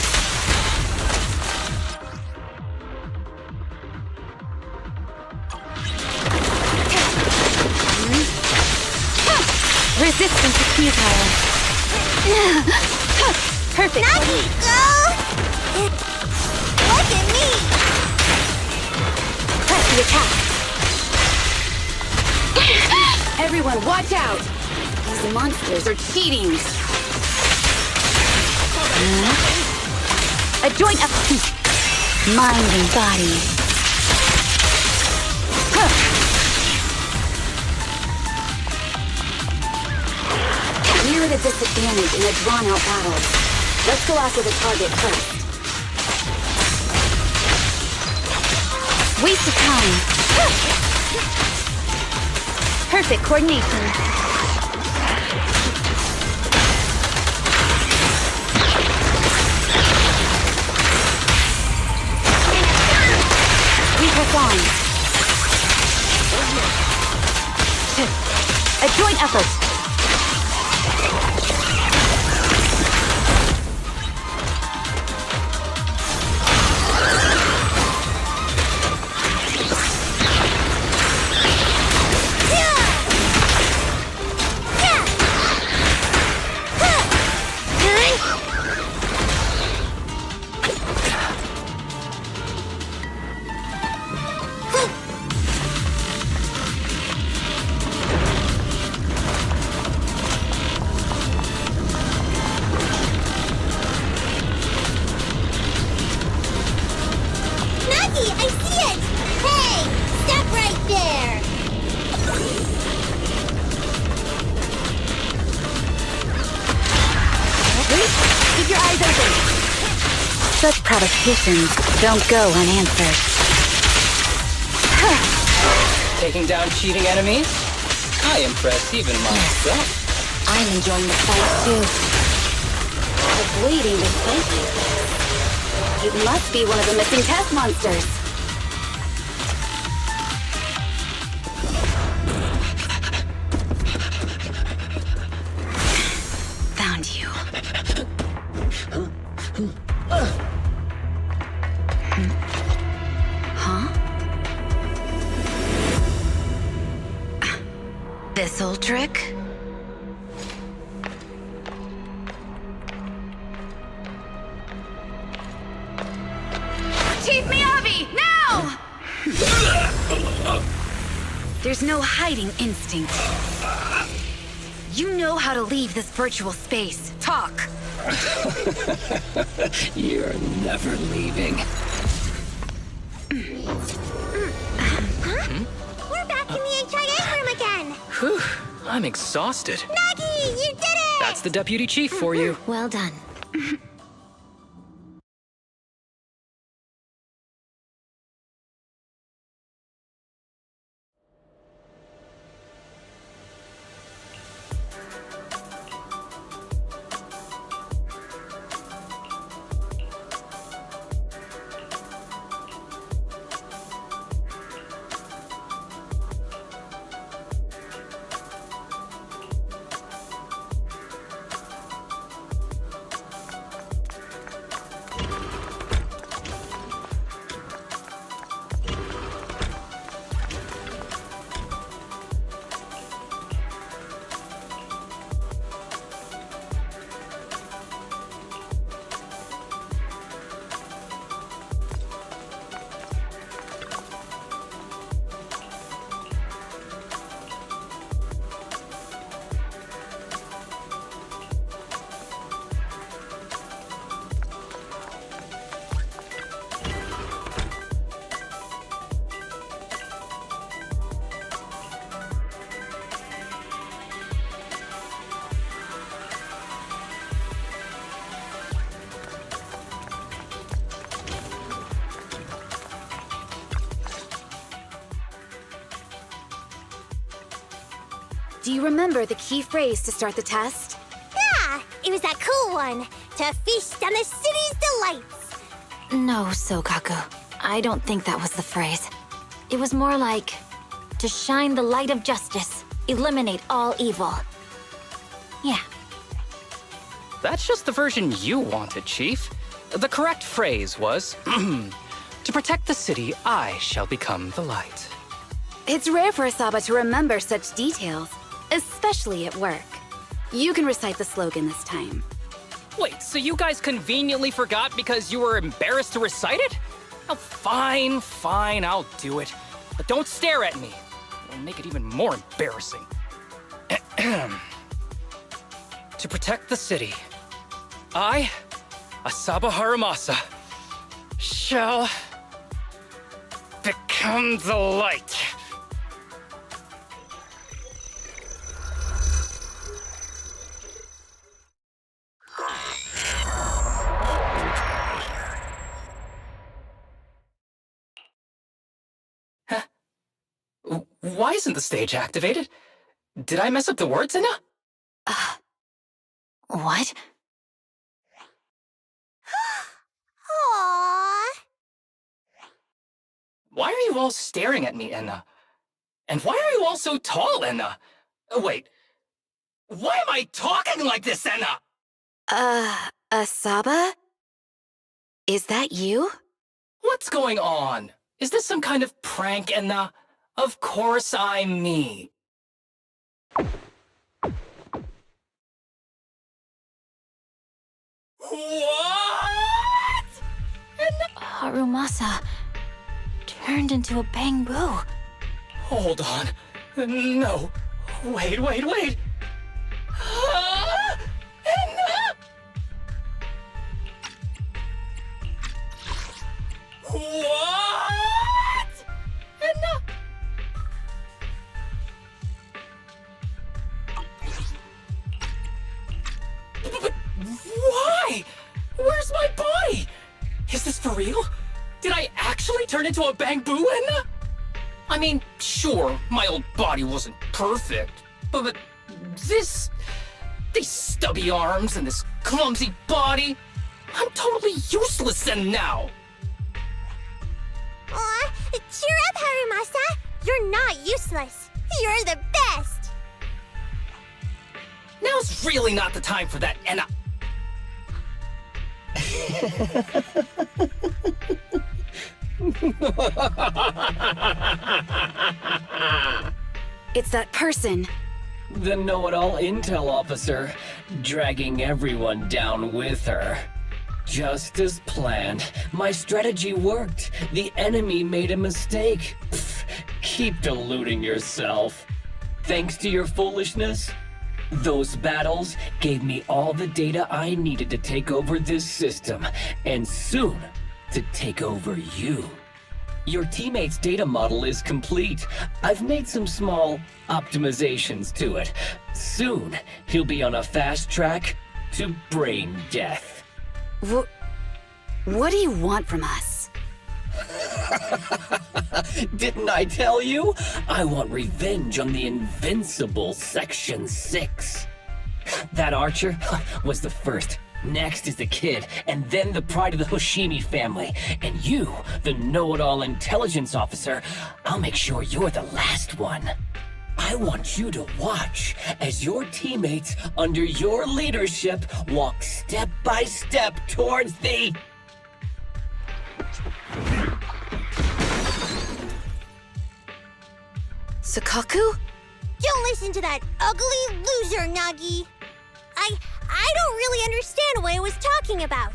S10: Resistance is futile. Perfect.
S4: Nagi, go! Look at me!
S10: Press the attack. Everyone, watch out! These monsters are cheating. A joint of mind and body. We're at a disadvantage in a drawn-out battle. Let's go after the target first. Waste of time. Perfect coordination. We press on. A joint effort. Such provocations don't go unanswered.
S2: Taking down cheating enemies? I impress even myself.
S3: I'm enjoying the fight too.
S10: Avoiding the fight. It must be one of the missing test monsters. Found you. Huh? This old trick? Chief Miyabi, now! There's no hiding instinct. You know how to leave this virtual space. Talk.
S11: You're never leaving.
S4: We're back in the HIA room again!
S2: Whew, I'm exhausted.
S4: Nagi, you did it!
S2: That's the deputy chief for you.
S3: Well done.
S10: Do you remember the key phrase to start the test?
S4: Yeah, it was that cool one. To feast on the city's delights.
S3: No, Sokaku. I don't think that was the phrase. It was more like, to shine the light of justice, eliminate all evil. Yeah.
S2: That's just the version you wanted, Chief. The correct phrase was, to protect the city, I shall become the light.
S10: It's rare for Asaba to remember such details, especially at work. You can recite the slogan this time.
S2: Wait, so you guys conveniently forgot because you were embarrassed to recite it? Oh, fine, I'll do it. But don't stare at me. It'll make it even more embarrassing. To protect the city, I, Asaba Harumasa, shall become the light. Why isn't the stage activated? Did I mess up the words, Inna?
S3: What?
S4: Aww.
S2: Why are you all staring at me, Enna? And why are you all so tall, Enna? Wait, why am I talking like this, Enna?
S10: Asaba? Is that you?
S2: What's going on? Is this some kind of prank, Enna? Of course I'm me. What?
S3: Harumasa turned into a bamboo.
S2: Hold on. No. Wait. Enna! What? Enna! But why? Where's my body? Is this for real? Did I actually turn into a bamboo, Enna? I mean, sure, my old body wasn't perfect, but these stubby arms and this clumsy body, I'm totally useless then now.
S4: Aw, cheer up, Harumasa. You're not useless. You're the best.
S2: Now's really not the time for that, Enna.
S10: It's that person.
S11: The know-it-all intel officer, dragging everyone down with her. Just as planned. My strategy worked. The enemy made a mistake. Pfft, keep deluding yourself. Thanks to your foolishness, those battles gave me all the data I needed to take over this system, and soon to take over you. Your teammate's data model is complete. I've made some small optimizations to it. Soon, he'll be on a fast track to brain death.
S10: What do you want from us?
S11: Didn't I tell you? I want revenge on the invincible Section 6. That archer was the first. Next is the kid, and then the pride of the Hoshimi family. And you, the know-it-all intelligence officer, I'll make sure you're the last one. I want you to watch as your teammates under your leadership walk step by step towards the...
S10: Sokaku?
S4: Don't listen to that ugly loser, Nagi. I don't really understand what it was talking about.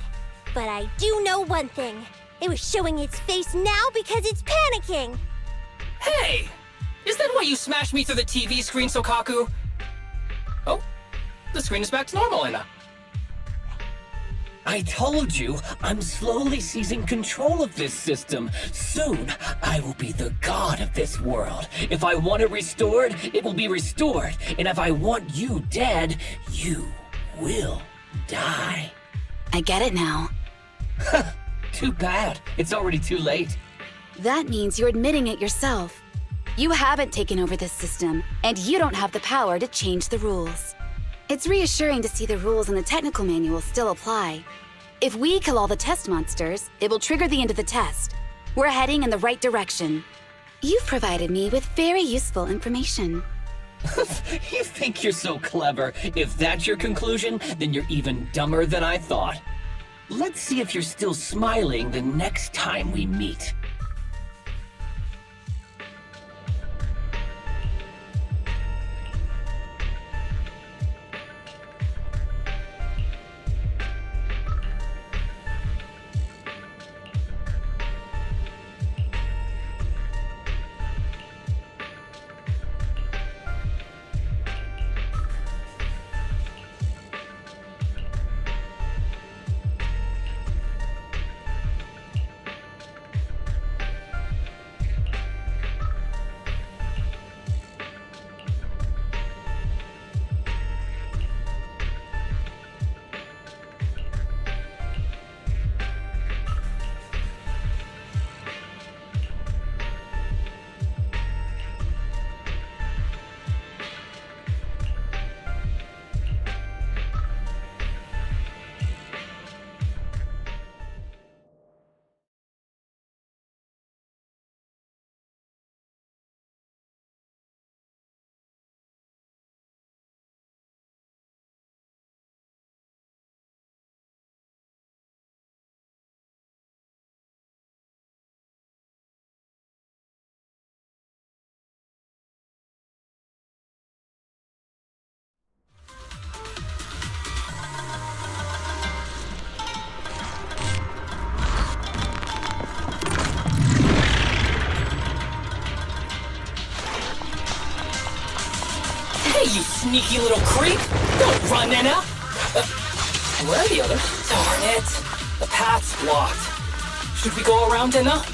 S4: But I do know one thing. It was showing its face now because it's panicking.
S2: Hey! Is that why you smashed me through the TV screen, Sokaku? Oh, the screen is back to normal, Enna.
S11: I told you, I'm slowly seizing control of this system. Soon, I will be the god of this world. If I want it restored, it will be restored. And if I want you dead, you will die.
S10: I get it now.
S11: Too bad. It's already too late.
S10: That means you're admitting it yourself. You haven't taken over this system, and you don't have the power to change the rules. It's reassuring to see the rules in the technical manual still apply. If we kill all the test monsters, it will trigger the end of the test. We're heading in the right direction. You've provided me with very useful information.
S11: You think you're so clever. If that's your conclusion, then you're even dumber than I thought. Let's see if you're still smiling the next time we meet. You sneaky little creep! Don't run, Enna! Where are the others? Darn it! The path's blocked. Should we go around, Enna?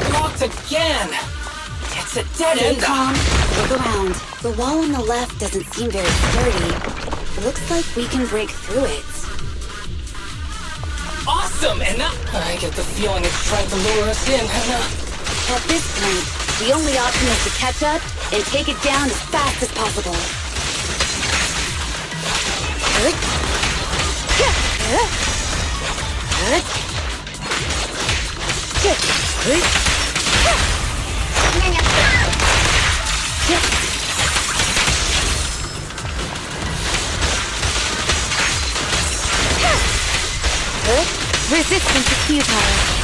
S11: Blocked again! It's a dead
S10: Stay
S11: end!
S10: calm. Look around. The wall on the left doesn't seem very sturdy. Looks like we can break through it.
S11: Awesome, Enna! I get the feeling it's trying to lure us in, Enna.
S10: At this point, the only option is to catch up and take it down as fast as possible. Resistance is futile.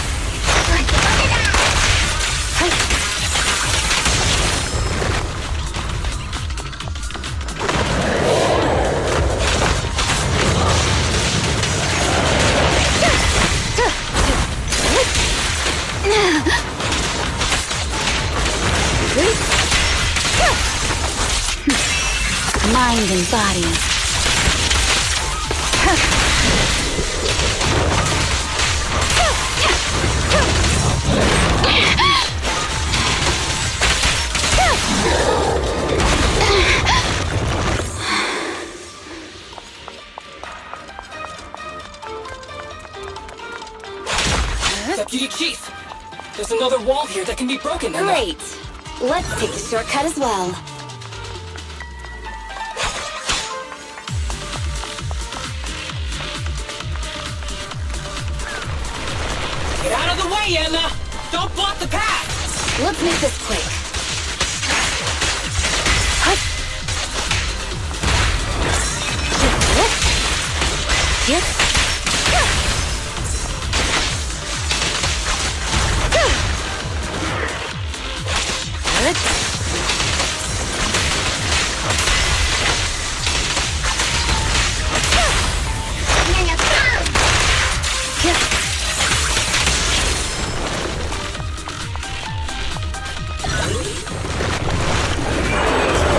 S10: Mind and body.
S11: Deputy Chief! There's another wall here that can be broken, Enna.
S10: Great. Let's take the shortcut as well.
S11: Get out of the way, Enna! Don't block the path!
S10: Let's make this quick.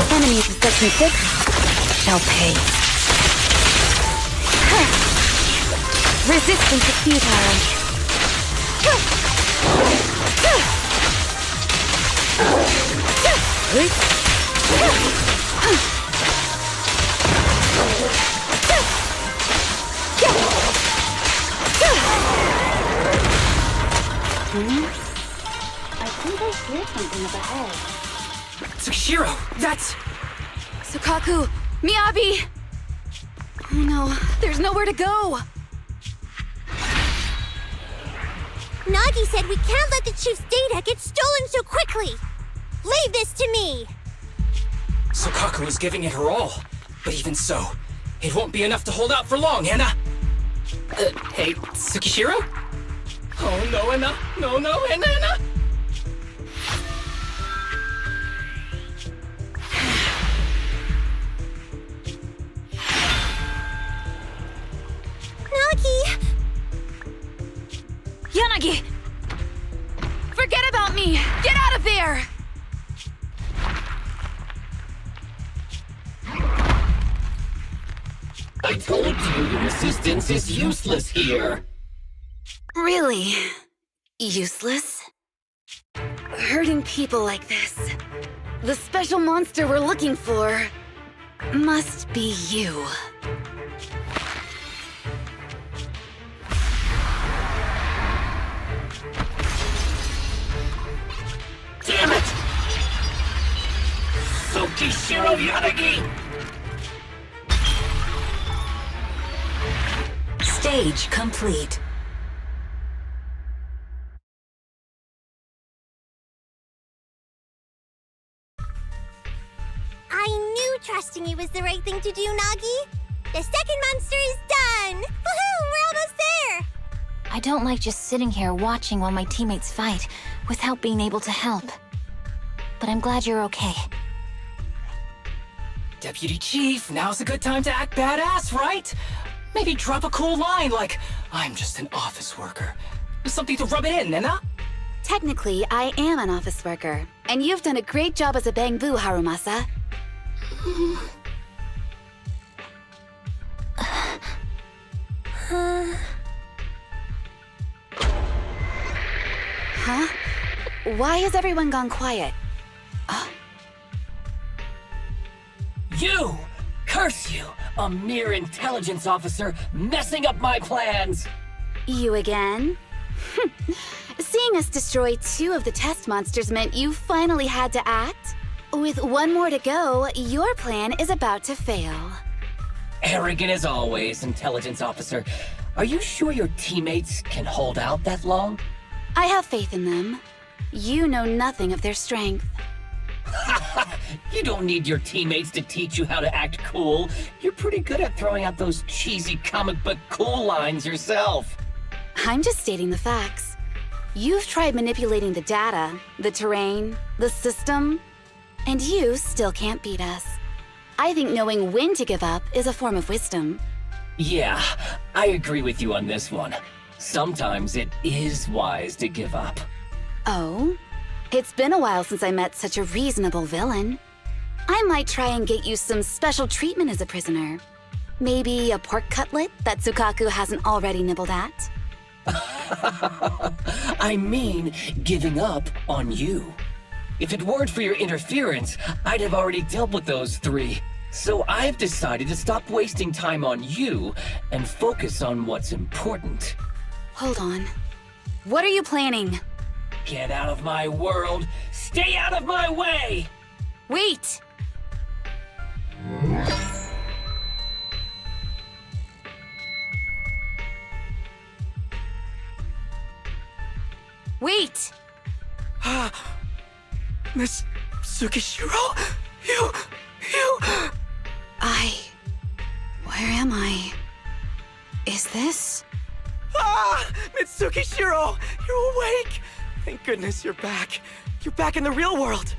S10: Enemies of Section 6 shall pay. Resistance is futile. I think I hear something up ahead.
S2: Tsukishiro, that's...
S10: Sukaku! Miyabi! Oh no, there's nowhere to go!
S4: Nagi said we can't let the chief's data get stolen so quickly. Leave this to me.
S2: Sukaku is giving it her all. But even so, it won't be enough to hold out for long, Anna. Hey, Tsukishiro? Oh no, Anna. No, Anna.
S4: Nagi!
S10: Yanagi! Forget about me! Get out of there!
S11: I told you your assistance is useless here.
S10: Really? Useless? Hurting people like this. The special monster we're looking for must be you.
S11: Damn it! Tsukishiro Yanagi!
S3: Stage complete.
S4: I knew trusting you was the right thing to do, Nagi. The second monster is done! Woohoo! We're almost there!
S3: I don't like just sitting here watching while my teammates fight without being able to help. But I'm glad you're okay.
S2: Deputy Chief, now's a good time to act badass, right? Maybe drop a cool line like, I'm just an office worker. Something to rub it in, Anna?
S10: Technically, I am an office worker, and you've done a great job as a Bangbu, Harumasa. Huh? Why has everyone gone quiet?
S11: You! Curse you! A mere intelligence officer messing up my plans!
S10: You again? Seeing us destroy 2 of the test monsters meant you finally had to act? With 1 more to go, your plan is about to fail.
S11: Arrogant as always, intelligence officer. Are you sure your teammates can hold out that long?
S10: I have faith in them. You know nothing of their strength.
S11: You don't need your teammates to teach you how to act cool. You're pretty good at throwing out those cheesy comic book cool lines yourself.
S10: I'm just stating the facts. You've tried manipulating the data, the terrain, the system, and you still can't beat us. I think knowing when to give up is a form of wisdom.
S11: Yeah, I agree with you on this one. Sometimes it is wise to give up.
S10: Oh? It's been a while since I met such a reasonable villain. I might try and get you some special treatment as a prisoner. Maybe a pork cutlet that Sukaku hasn't already nibbled at?
S11: I mean, giving up on you. If it weren't for your interference, I'd have already dealt with those 3. So I've decided to stop wasting time on you and focus on what's important.
S10: Hold on. What are you planning?
S11: Get out of my world! Stay out of my way!
S10: Wait! Wait!
S8: Miss Tsukishiro? You...
S10: Where am I? Is this?
S8: Mitsukishiro! You're awake! Thank goodness you're back. You're back in the real world.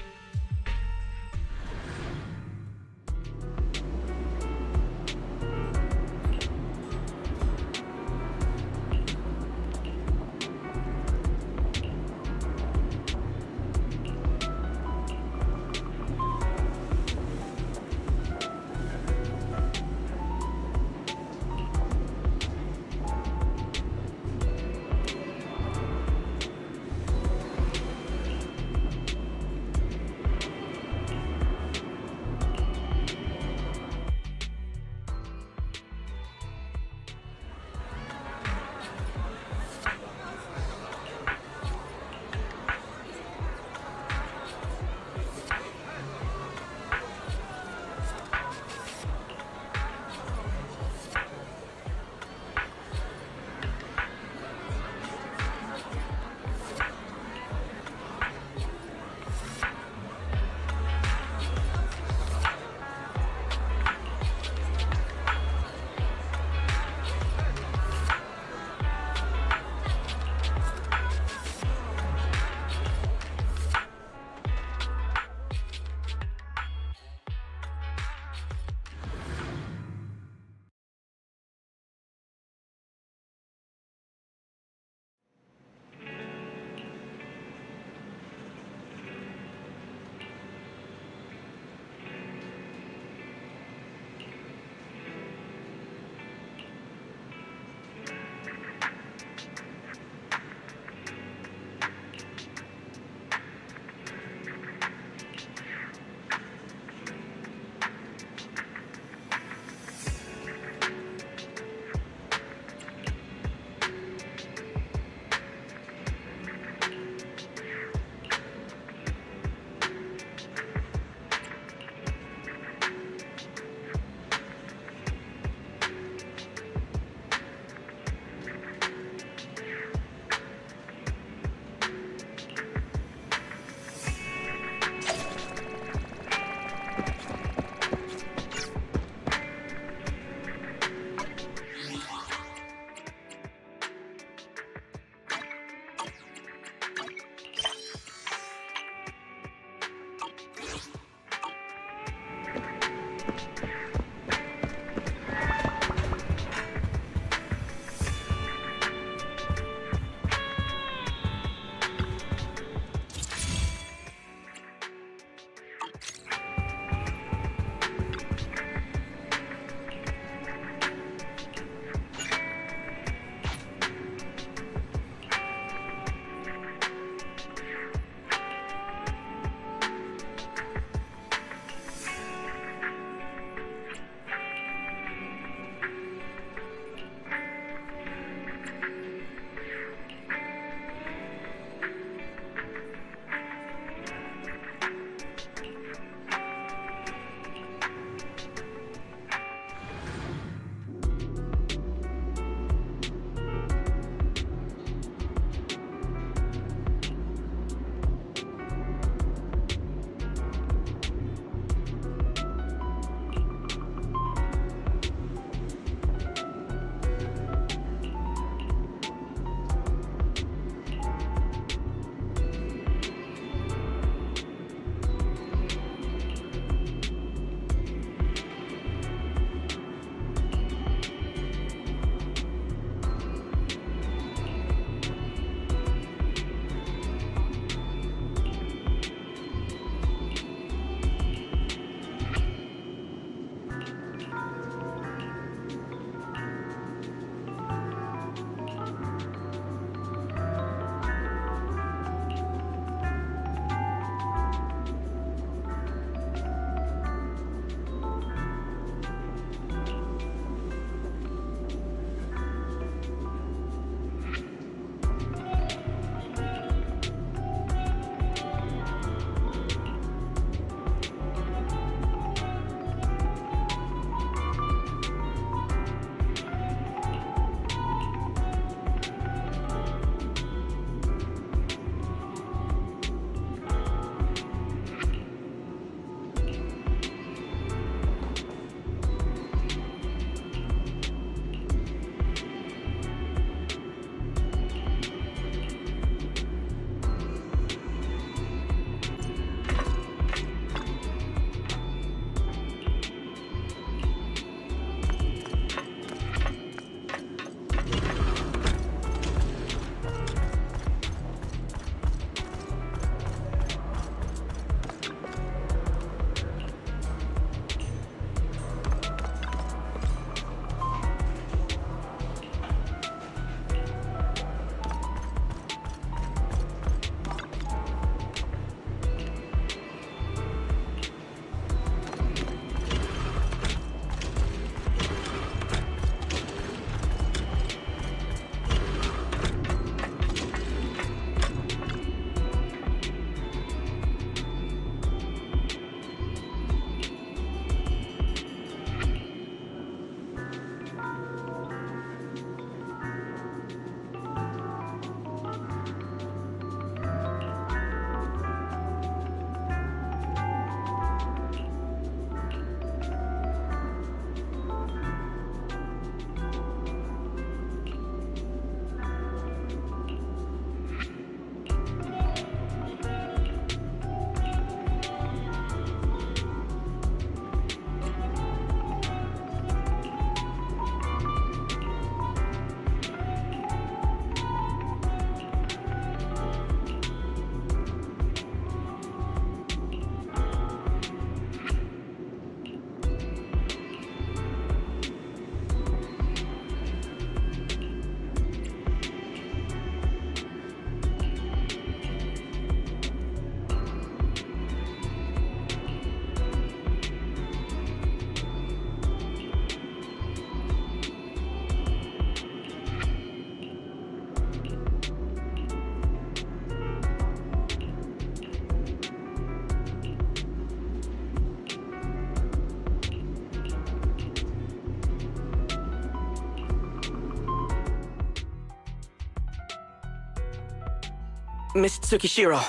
S8: Miss Tsukishiro,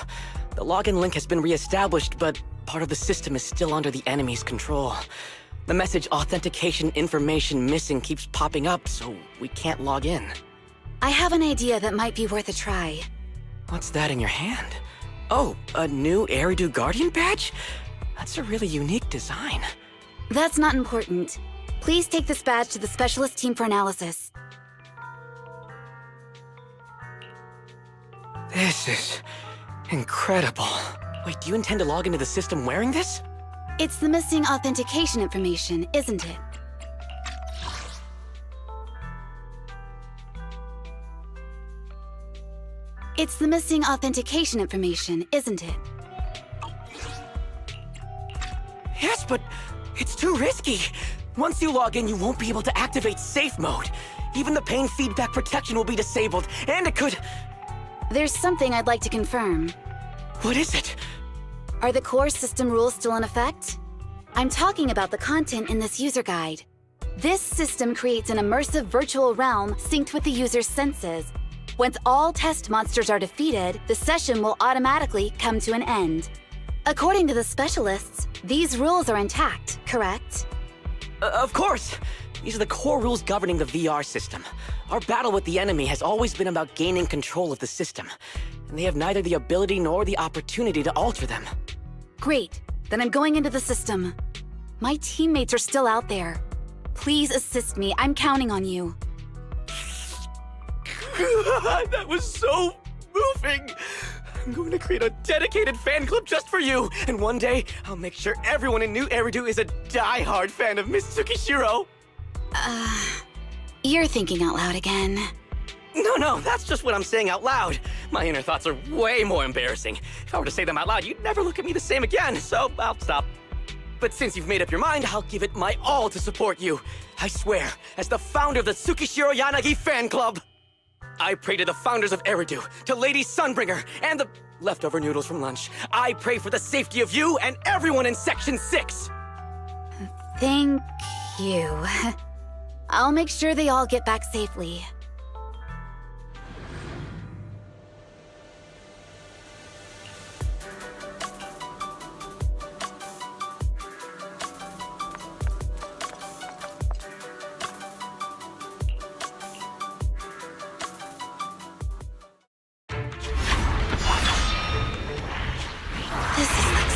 S8: the login link has been reestablished, but part of the system is still under the enemy's control. The message authentication information missing keeps popping up, so we can't log in.
S10: I have an idea that might be worth a try.
S8: What's that in your hand? Oh, a new Eridu Guardian badge? That's a really unique design.
S10: That's not important. Please take this badge to the specialist team for analysis.
S8: This is incredible. Wait, do you intend to log into the system wearing this?
S10: It's the missing authentication information, isn't it? It's the missing authentication information, isn't it?
S8: Yes, but it's too risky. Once you log in, you won't be able to activate safe mode. Even the pain feedback protection will be disabled, and it could...
S10: There's something I'd like to confirm.
S8: What is it?
S10: Are the core system rules still in effect? I'm talking about the content in this user guide. This system creates an immersive virtual realm synced with the user's senses. Once all test monsters are defeated, the session will automatically come to an end. According to the specialists, these rules are intact, correct?
S8: Of course! These are the core rules governing the VR system. Our battle with the enemy has always been about gaining control of the system, and they have neither the ability nor the opportunity to alter them.
S10: Great. Then I'm going into the system. My teammates are still out there. Please assist me. I'm counting on you.
S8: That was so moving! I'm going to create a dedicated fan club just for you, and one day, I'll make sure everyone in New Eridu is a die-hard fan of Miss Tsukishiro!
S10: You're thinking out loud again.
S8: No, that's just what I'm saying out loud. My inner thoughts are way more embarrassing. If I were to say them out loud, you'd never look at me the same again, so I'll stop. But since you've made up your mind, I'll give it my all to support you. I swear, as the founder of the Tsukishiro Yanagi fan club, I pray to the founders of Eridu, to Lady Sunbringer, and the leftover noodles from lunch. I pray for the safety of you and everyone in Section 6!
S10: Thank you. I'll make sure they all get back safely.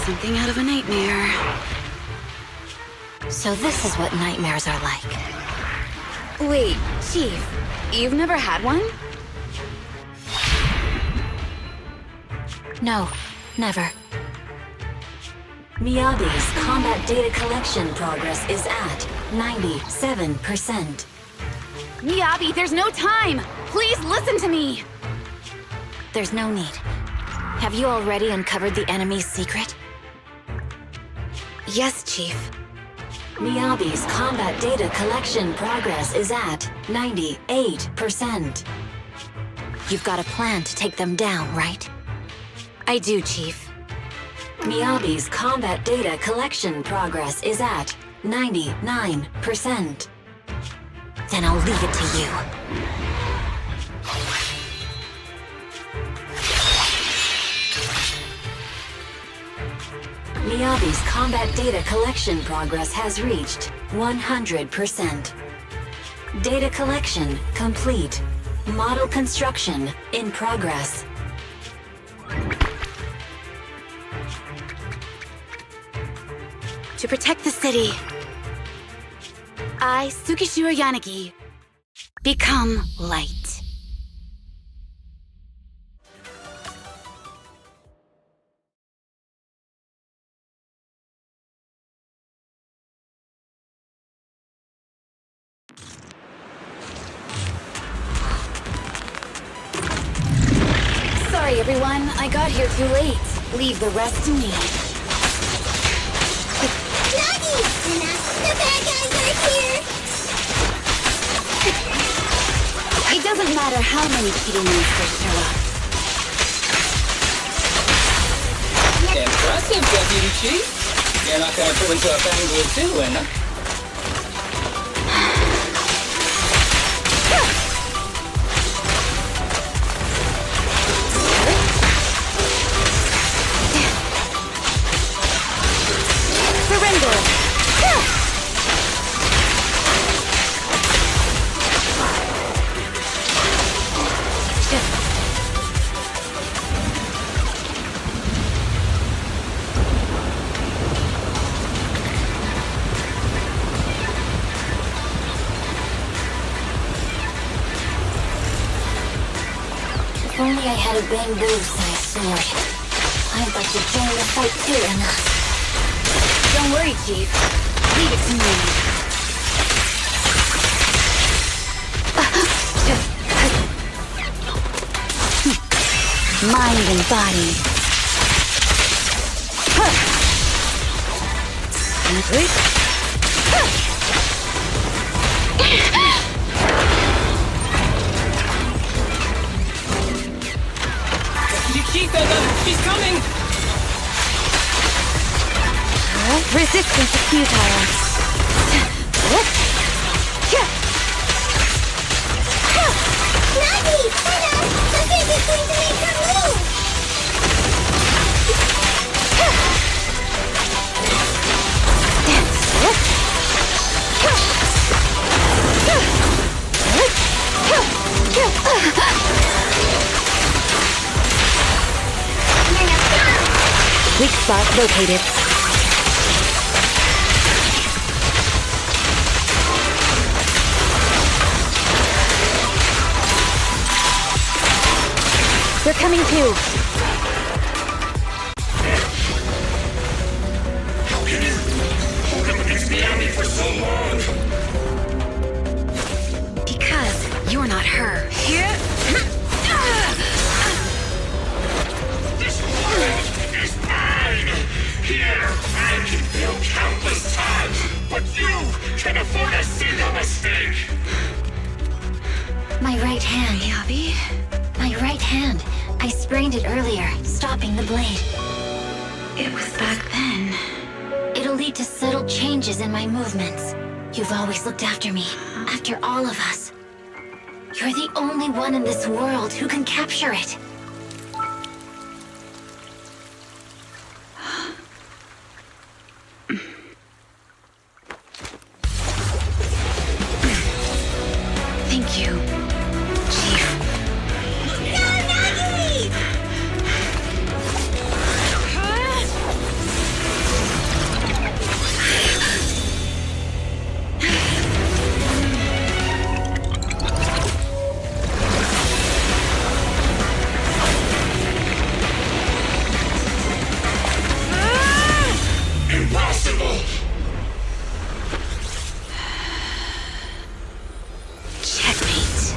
S10: Something out of a nightmare.
S3: So this is what nightmares are like.
S10: Wait, Chief, you've never had one?
S3: No, never. Miyabi's combat data collection progress is at 97%.
S10: Miyabi, there's no time! Please listen to me!
S3: There's no need. Have you already uncovered the enemy's secret?
S10: Yes, Chief.
S3: Miyabi's combat data collection progress is at 98%. You've got a plan to take them down, right?
S10: I do, Chief.
S3: Miyabi's combat data collection progress is at 99%. Then I'll leave it to you. Miyabi's combat data collection progress has reached 100%. Data collection complete. Model construction in progress.
S10: To protect the city, I, Tsukishiro Yanagi, become light. Sorry, everyone. I got here too late. Leave the rest to me.
S4: Nagi! The bad guys are here!
S10: It doesn't matter how many cheating monsters show up.
S11: Impressive, Deputy Chief. You're not gonna prove into a Fangirl too, Anna.
S3: I had a bamboo-sized sword. I'd like to join the fight too, enough.
S10: Don't worry, Chief. Leave it to me. Mind and body.
S2: Chief, she's coming!
S10: Resistance is futile.
S4: Maggie! Hannah! Something is going to make her move!
S10: Weak spot located. They're coming too.
S1: How can you hold him against the enemy for so long?
S10: Because you're not her.
S1: This world is mine! Here, I can fail countless times, but you can afford a single mistake!
S3: My right hand,
S10: Miyabi?
S3: my right hand. I sprained it earlier, stopping the blade.
S10: It was back then.
S3: It'll lead to subtle changes in my movements. You've always looked after me, after all of us. You're the only one in this world who can capture it.
S10: Thank you, Chief.
S1: Impossible!
S10: Checkmate.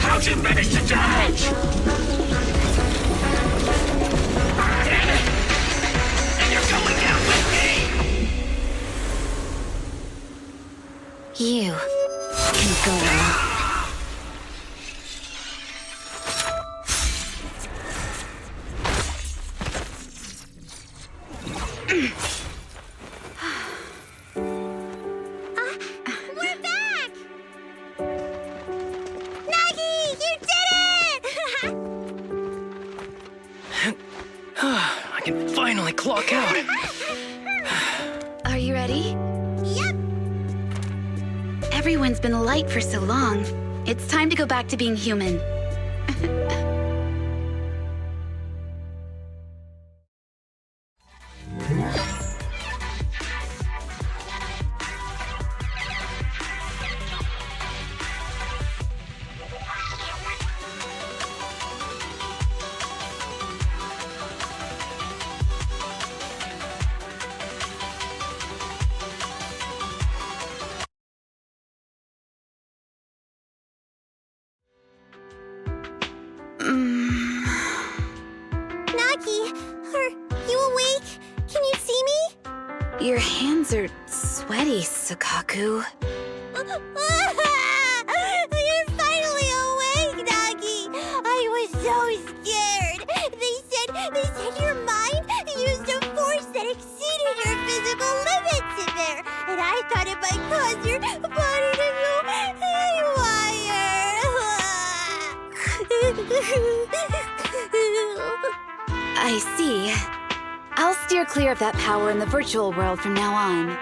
S1: How'd you manage to dodge? Damn it! And you're going down with me!
S3: You can go alone.
S4: We're back! Maggie, you did it!
S2: I can finally clock out.
S10: Are you ready?
S4: Yep.
S10: Everyone's been light for so long. It's time to go back to being human.
S4: Nagi, are you awake? Can you see me?
S10: Your hands are sweaty, Sakaku.
S4: You're finally awake, Nagi! I was so scared. They said your mind used a force that exceeded your physical limits in there, and I thought it might cause your body to go haywire.
S10: I see. I'll steer clear of that power in the virtual world from now on.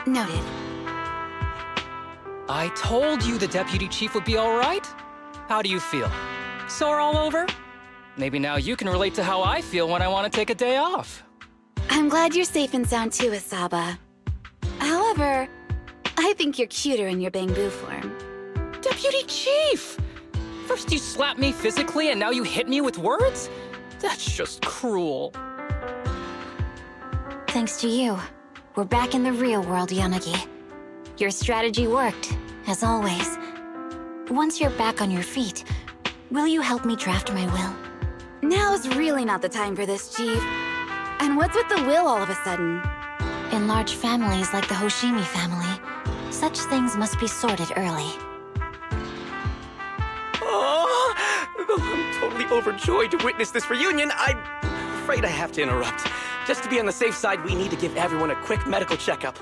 S10: Noted.
S2: I told you the Deputy Chief would be all right. How do you feel? Sore all over? Maybe now you can relate to how I feel when I want to take a day off.
S10: I'm glad you're safe and sound too, Asaba. However, I think you're cuter in your Bangbu form.
S2: Deputy Chief! First you slap me physically and now you hit me with words? That's just cruel.
S3: Thanks to you, we're back in the real world, Yanagi. Your strategy worked, as always. Once you're back on your feet, will you help me draft my will?
S10: Now's really not the time for this, Chief. And what's with the will all of a sudden?
S3: In large families like the Hoshimi family, such things must be sorted early.
S8: Oh, I'm totally overjoyed to witness this reunion. I'm afraid I have to interrupt. Just to be on the safe side, we need to give everyone a quick medical checkup.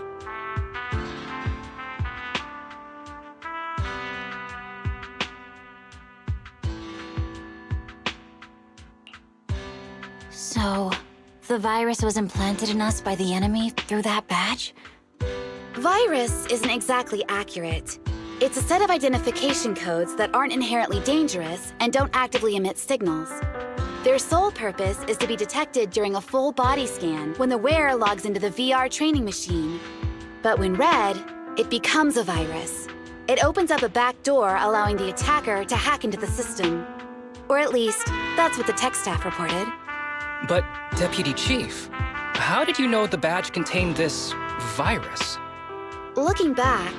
S3: So, the virus was implanted in us by the enemy through that badge?
S10: Virus isn't exactly accurate. It's a set of identification codes that aren't inherently dangerous and don't actively emit signals. Their sole purpose is to be detected during a full body scan when the wearer logs into the VR training machine. But when read, it becomes a virus. It opens up a back door, allowing the attacker to hack into the system. Or at least, that's what the tech staff reported.
S2: But, Deputy Chief, how did you know the badge contained this virus?
S10: Looking back,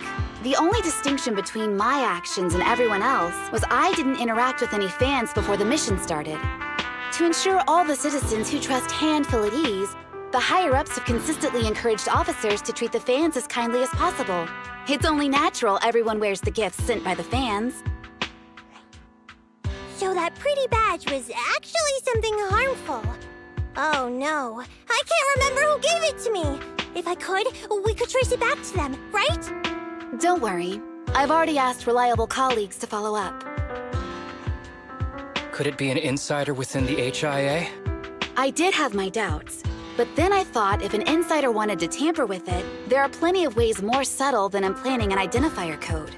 S10: the only distinction between my actions and everyone else was I didn't interact with any fans before the mission started. To ensure all the citizens who trust Han feel at ease, the higher-ups have consistently encouraged officers to treat the fans as kindly as possible. It's only natural everyone wears the gifts sent by the fans.
S4: So that pretty badge was actually something harmful. Oh no, I can't remember who gave it to me. If I could, we could trace it back to them, right?
S10: Don't worry. I've already asked reliable colleagues to follow up.
S2: Could it be an insider within the HIA?
S10: I did have my doubts, but then I thought if an insider wanted to tamper with it, there are plenty of ways more subtle than implanting an identifier code.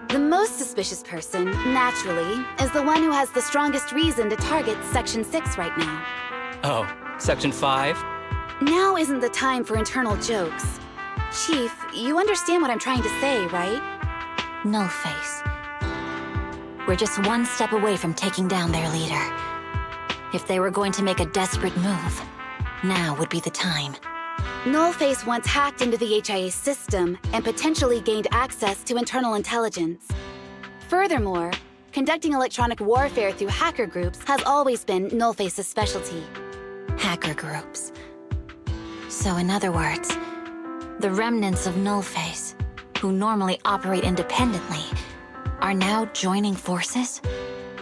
S10: The most suspicious person, naturally, is the one who has the strongest reason to target Section 6 right now.
S2: Oh, Section 5?
S10: Now isn't the time for internal jokes. Chief, you understand what I'm trying to say, right?
S3: Nullface. We're just one step away from taking down their leader. If they were going to make a desperate move, now would be the time.
S10: Nullface once hacked into the HIA system and potentially gained access to internal intelligence. Furthermore, conducting electronic warfare through hacker groups has always been Nullface's specialty.
S3: Hacker groups. So in other words, the remnants of Nullface, who normally operate independently, are now joining forces?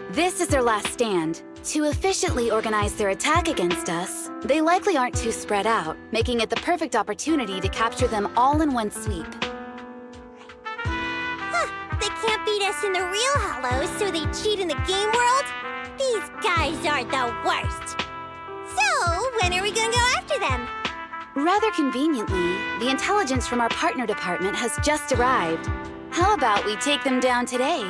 S10: This is their last stand. To efficiently organize their attack against us, they likely aren't too spread out, making it the perfect opportunity to capture them all in one sweep.
S4: Huh, they can't beat us in the real Hollows, so they cheat in the game world? These guys are the worst. So, when are we gonna go after them?
S10: Rather conveniently, the intelligence from our partner department has just arrived. How about we take them down today?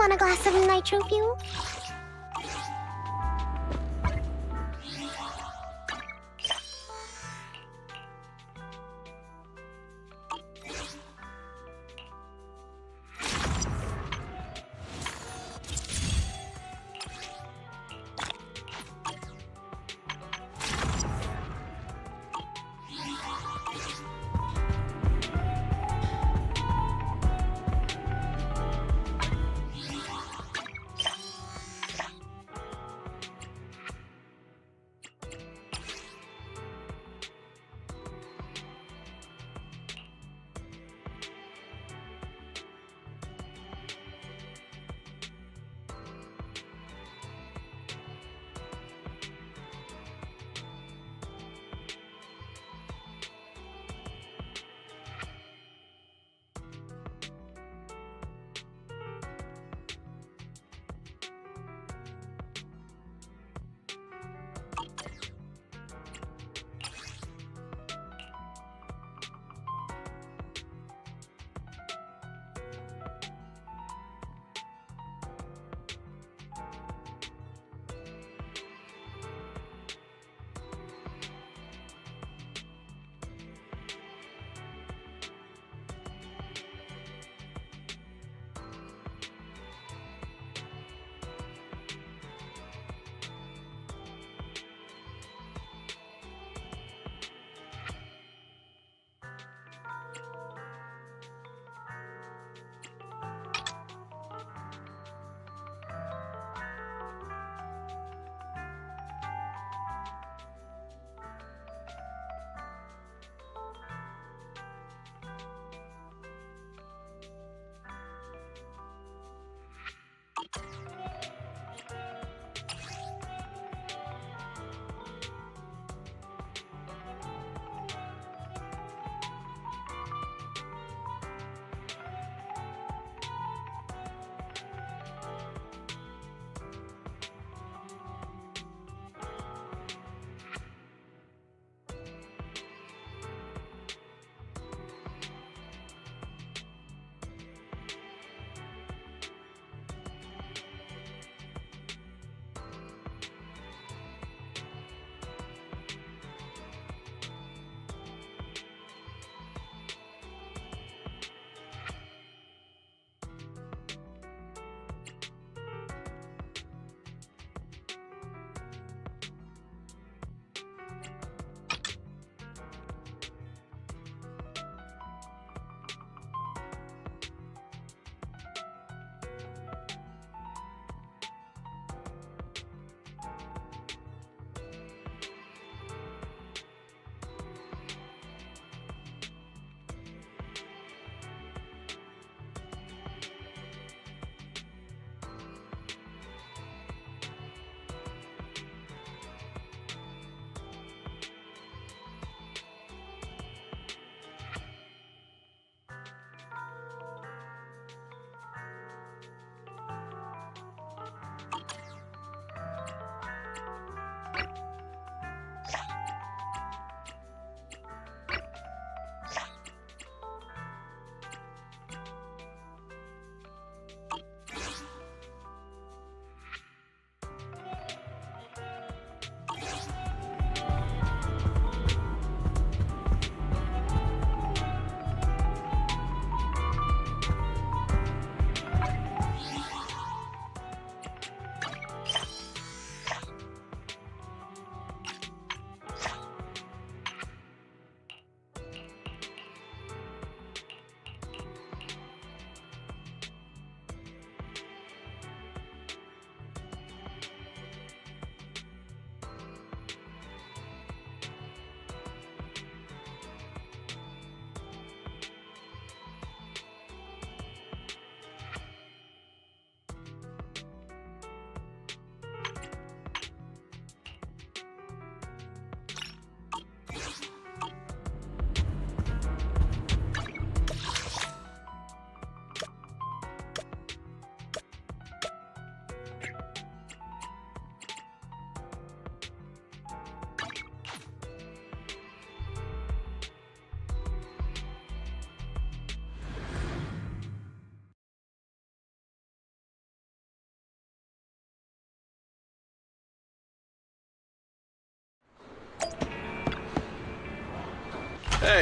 S4: want a glass of nitro fuel?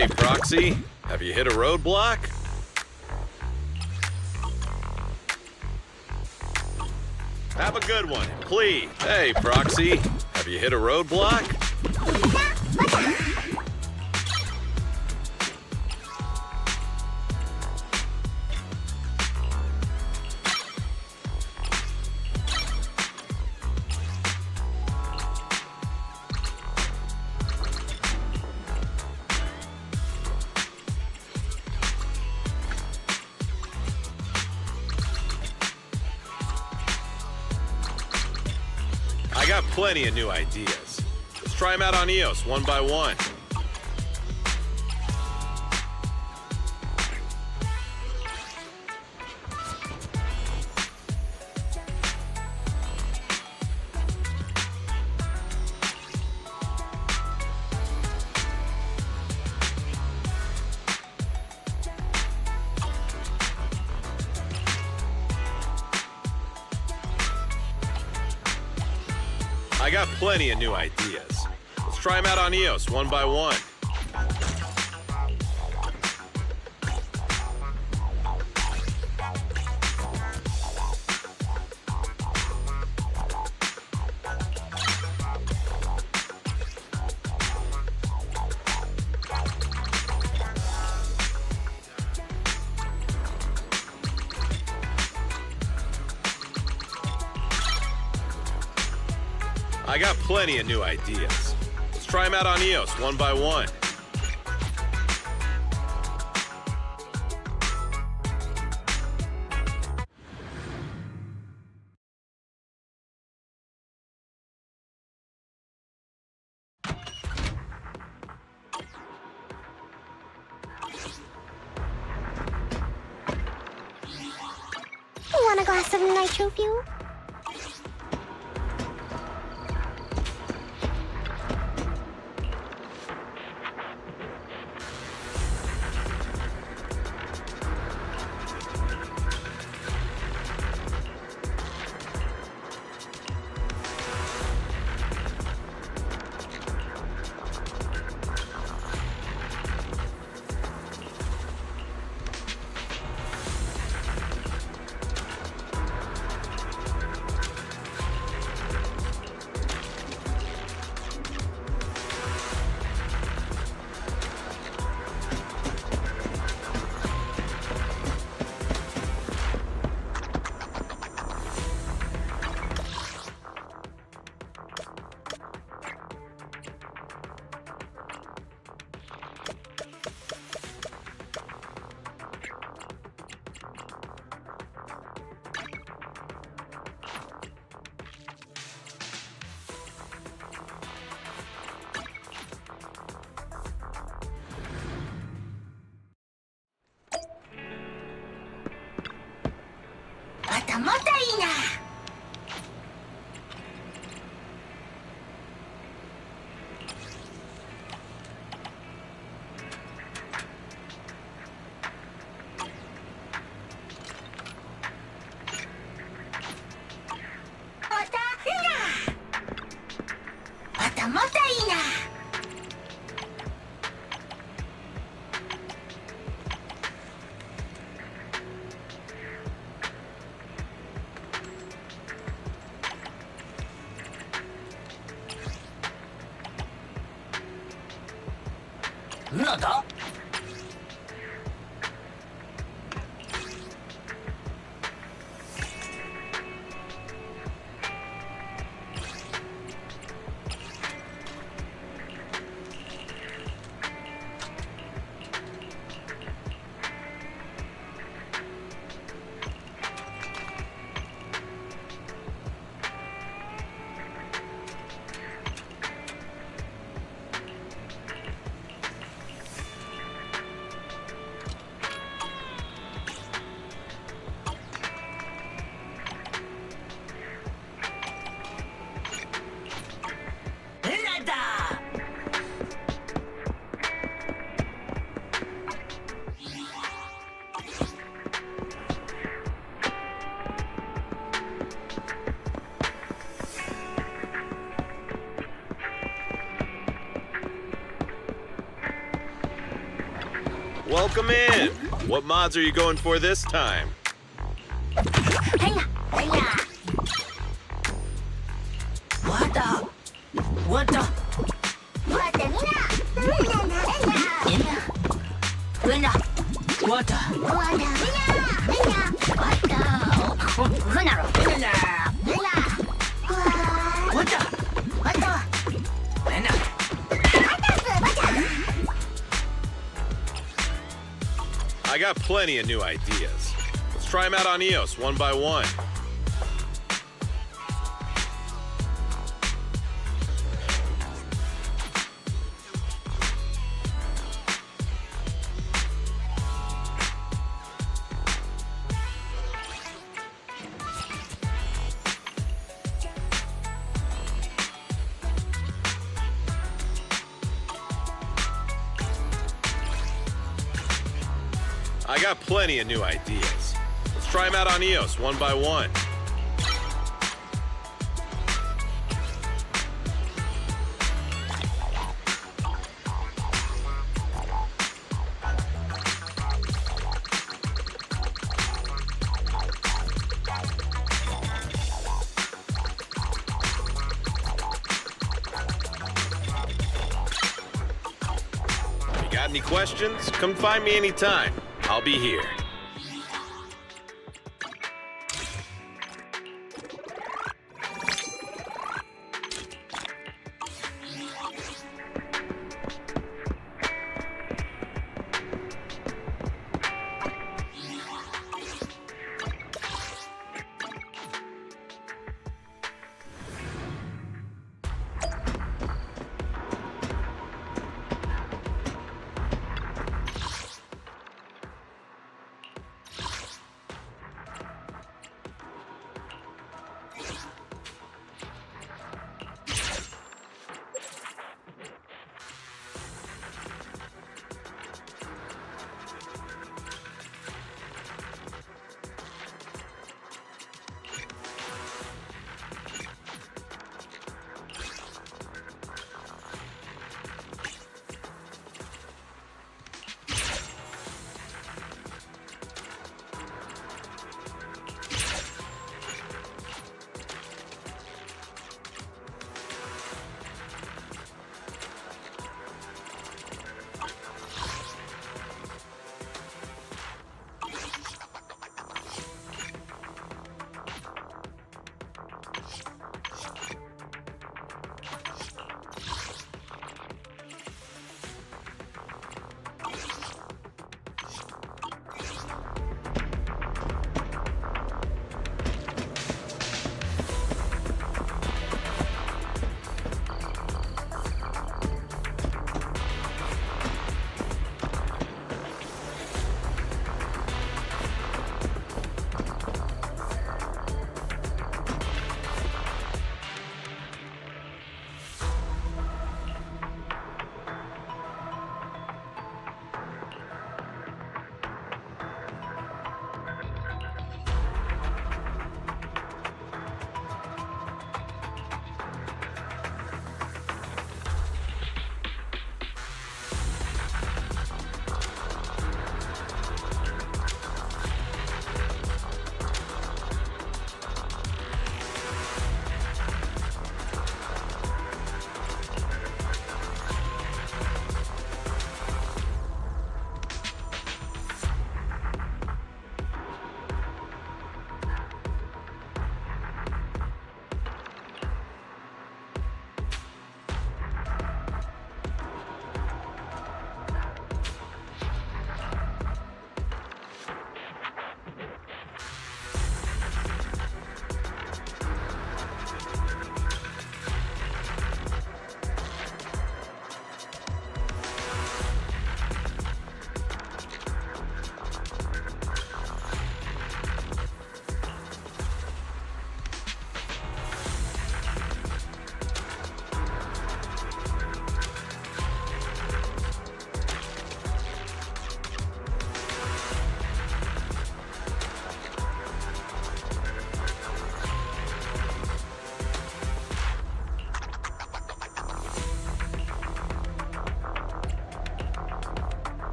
S1: Hey, Proxy. Have you hit a roadblock? Have a good one, please. Hey, Proxy. Have you hit a roadblock? I got plenty of new ideas. Let's try them out on EOS one by one. I got plenty of new ideas. Let's try them out on EOS one by one. I got plenty of new ideas. Let's try them out on EOS one by one.
S4: Want a glass of nitro fuel?
S12: Welcome in. What mods are you going for this time? I got plenty of new ideas. Let's try them out on EOS one by one. I got plenty of new ideas. Let's try them out on EOS one by one. You got any questions? Come find me anytime. I'll be here.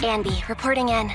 S4: Andy, reporting in.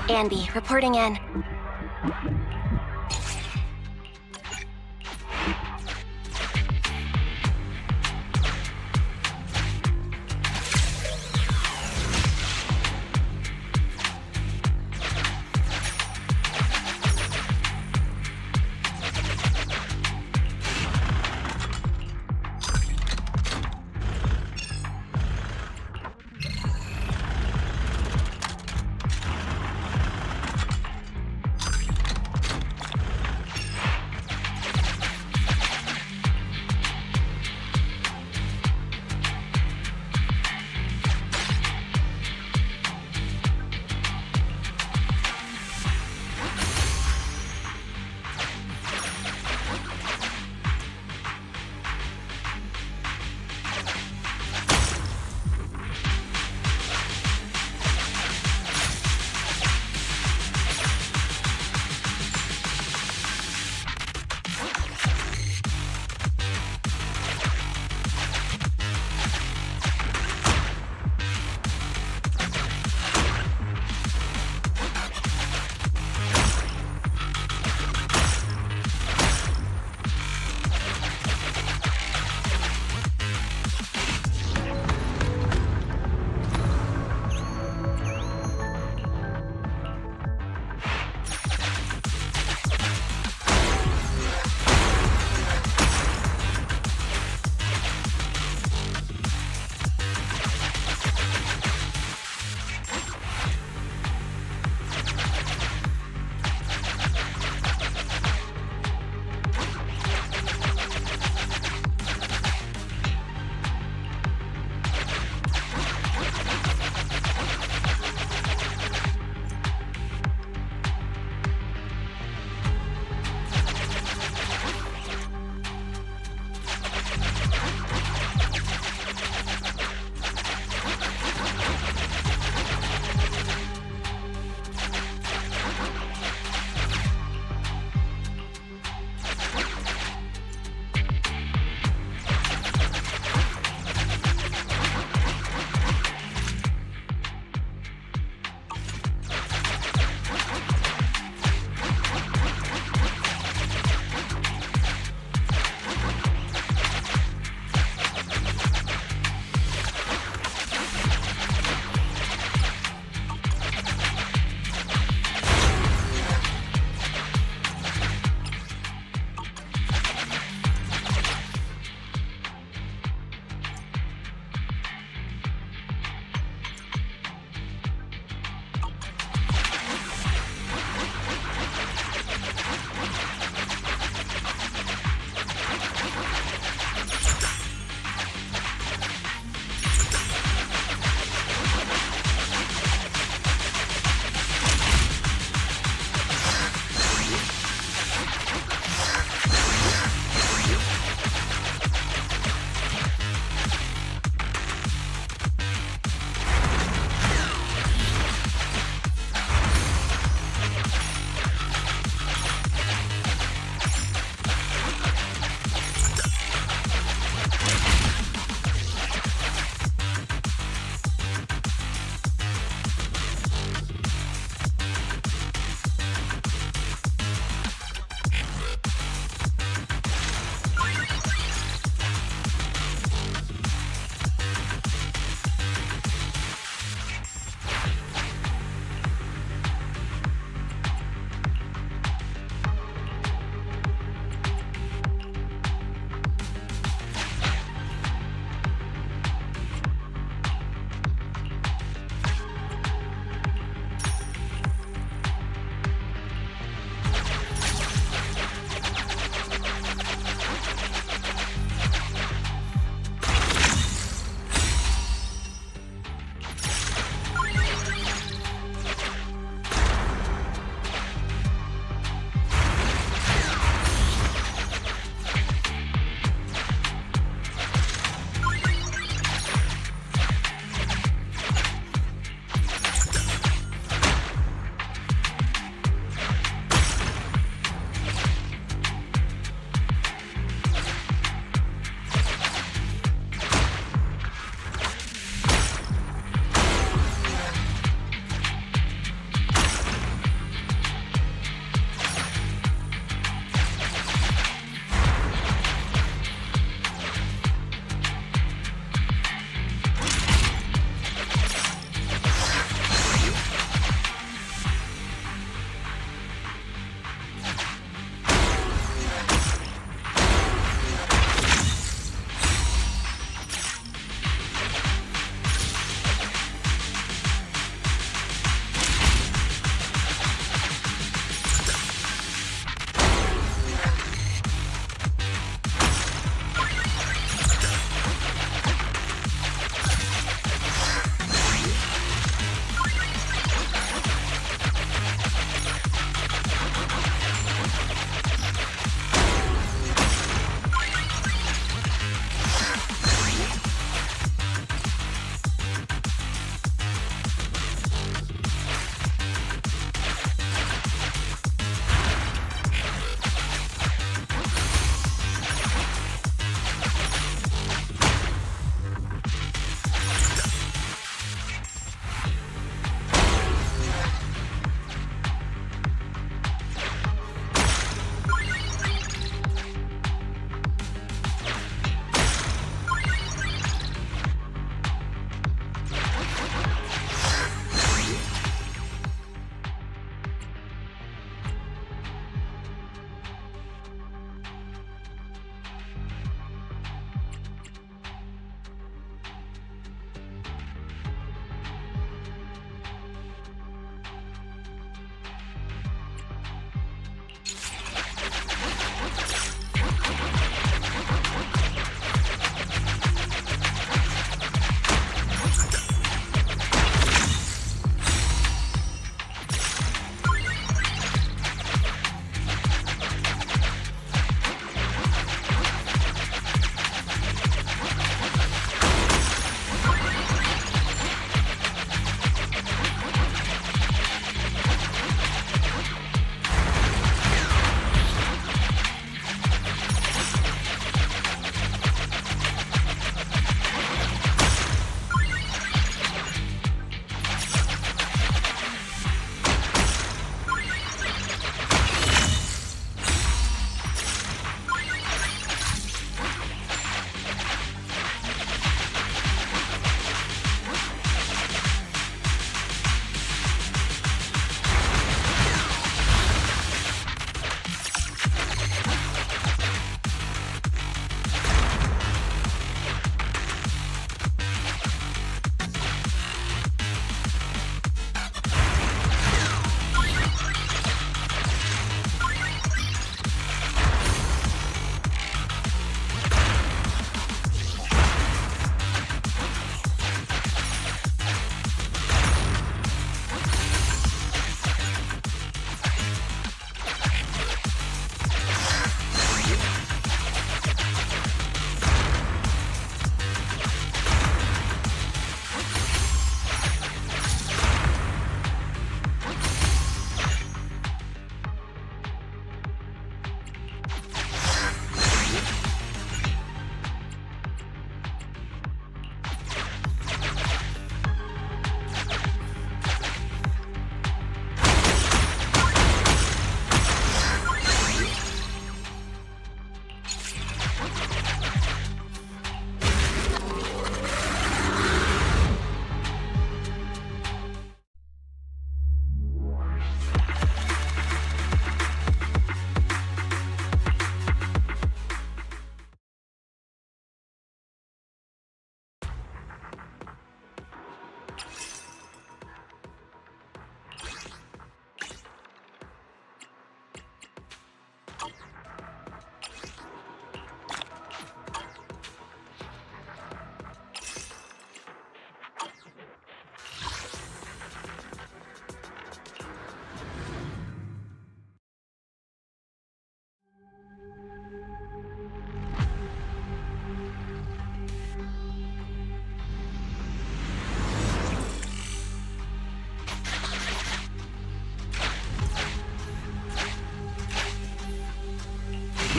S4: Andy, reporting in.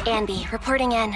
S4: Andy, reporting in.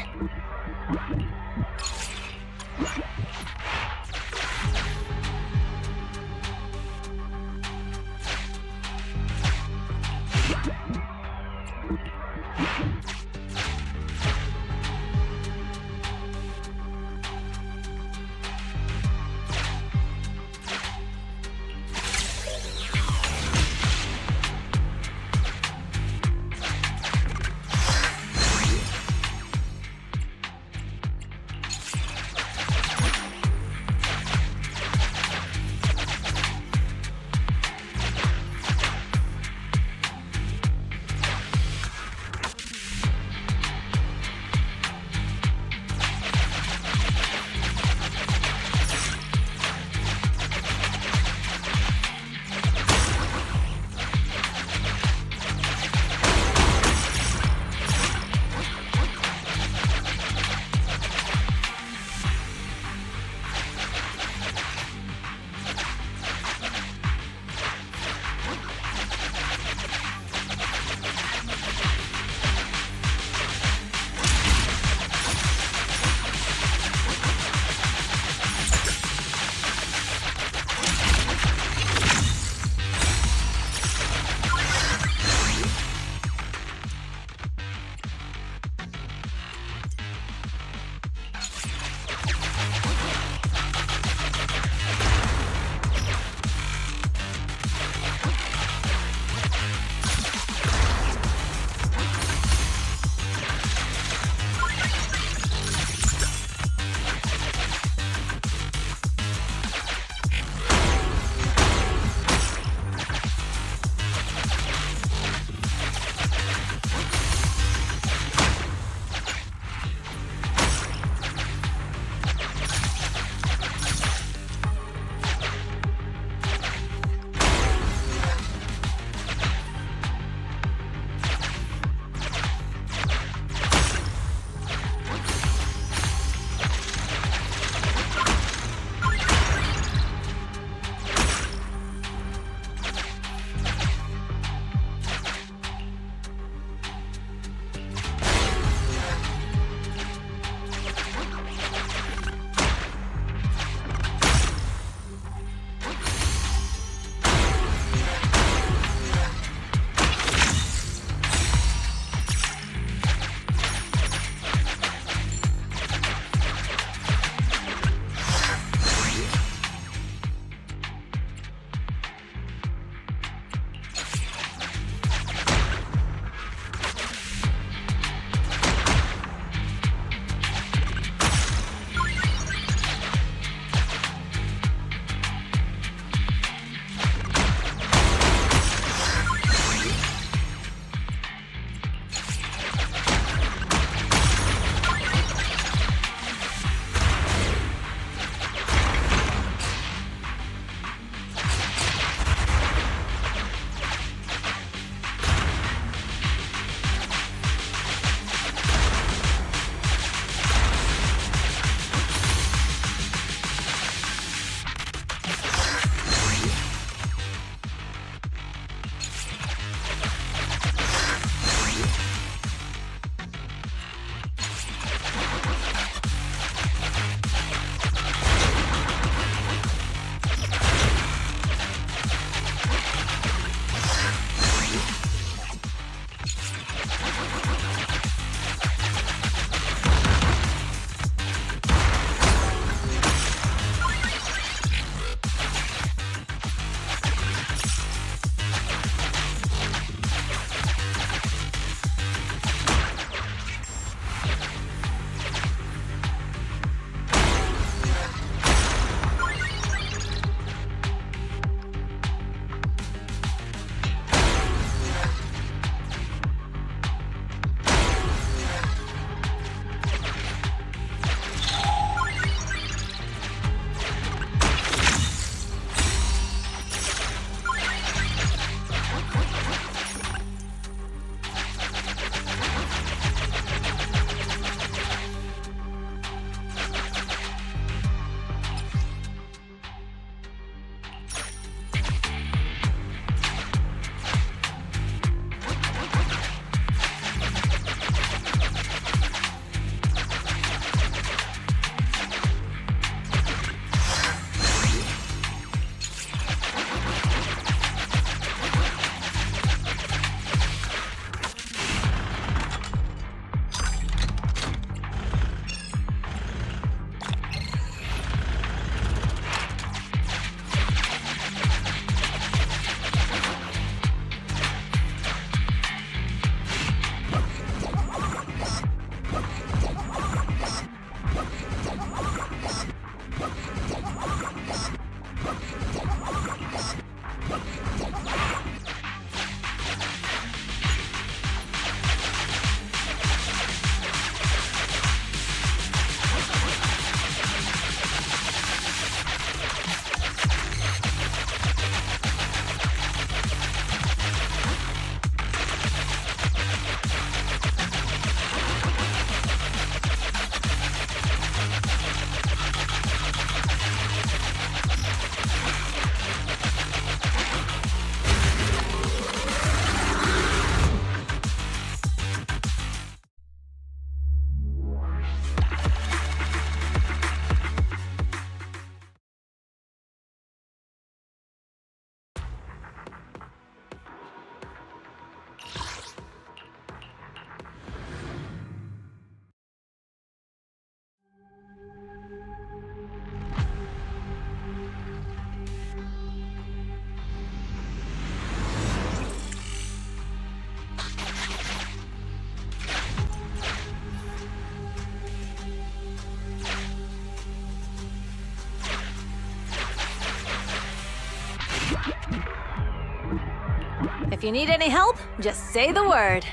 S13: If you need any help, just say the word.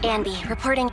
S3: Andy, reporting.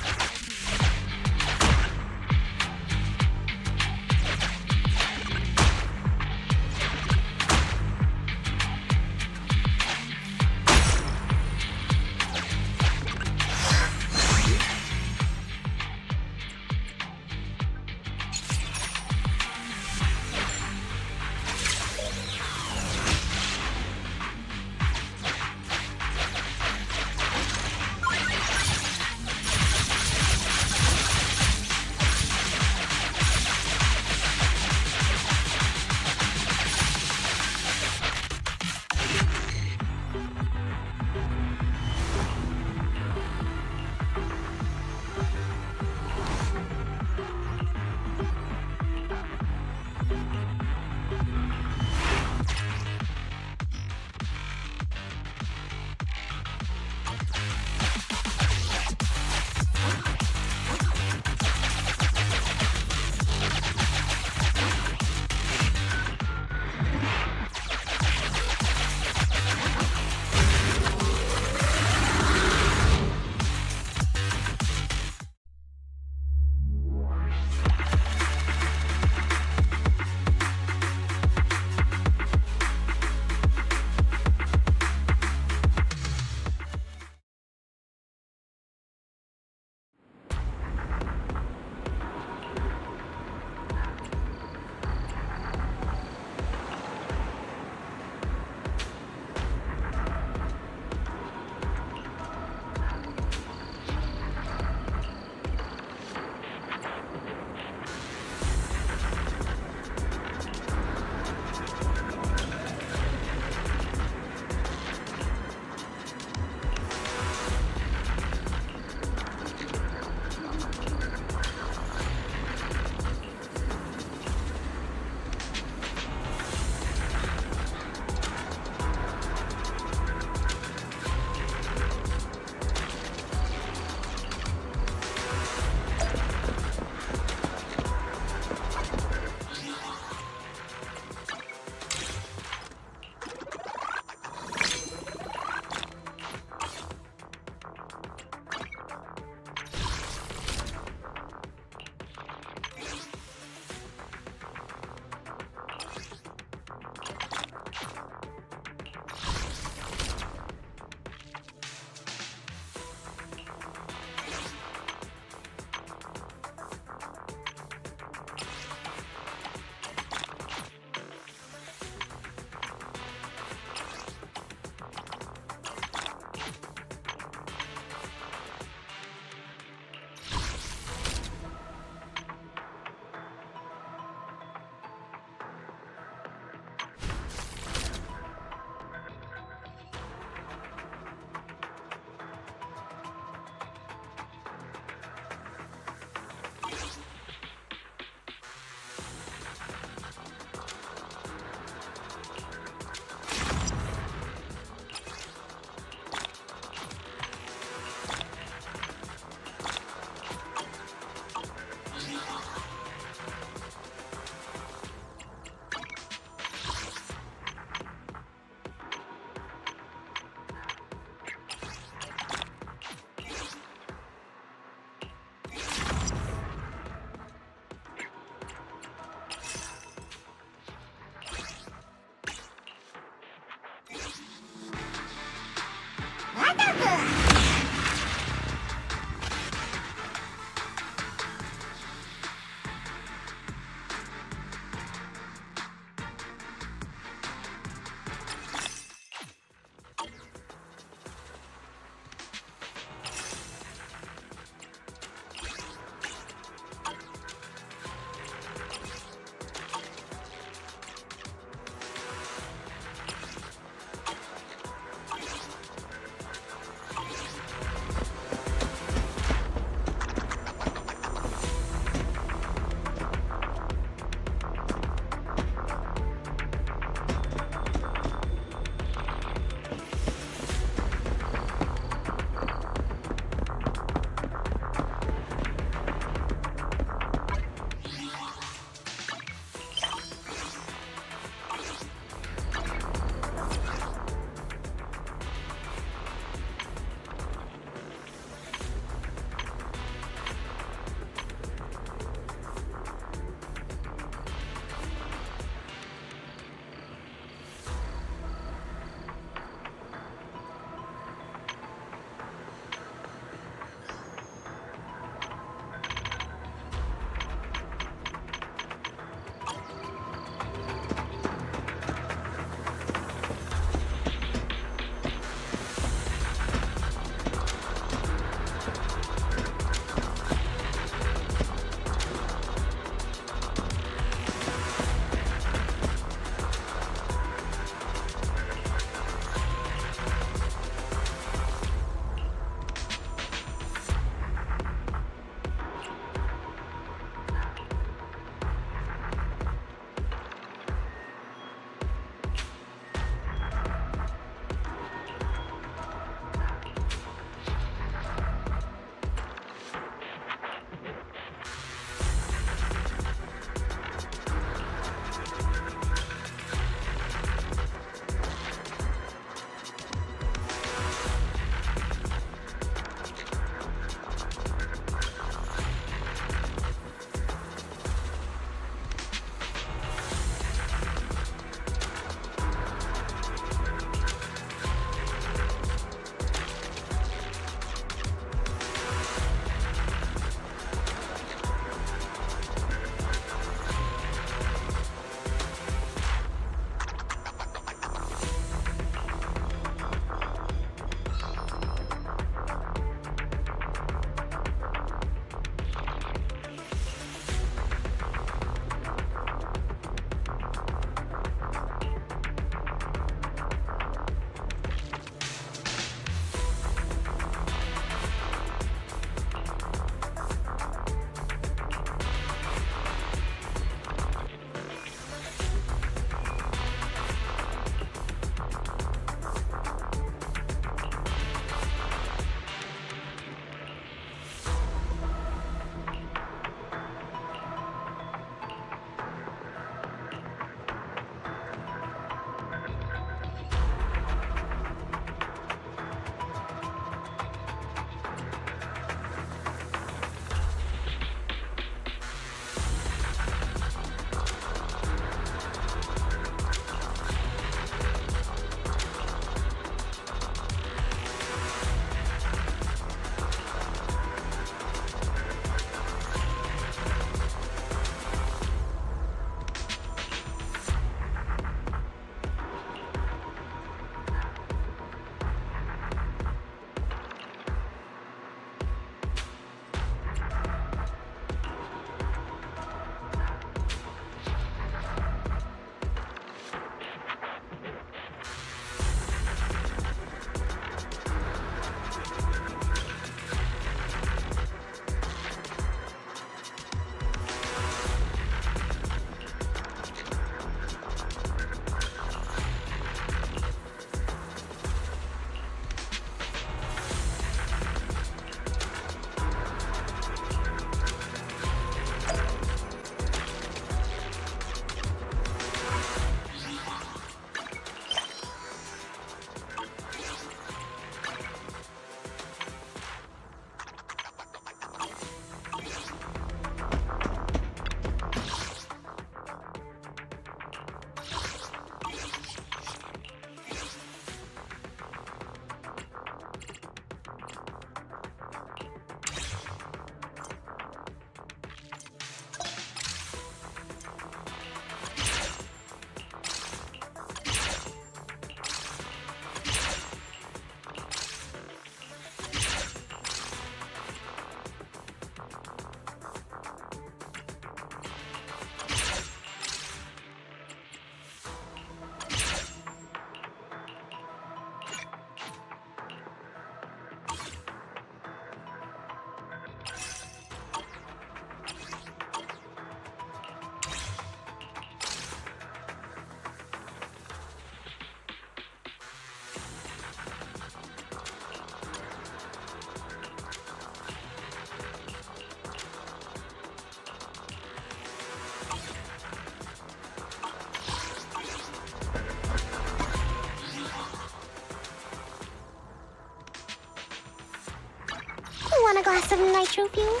S4: Want a glass of nitro fuel?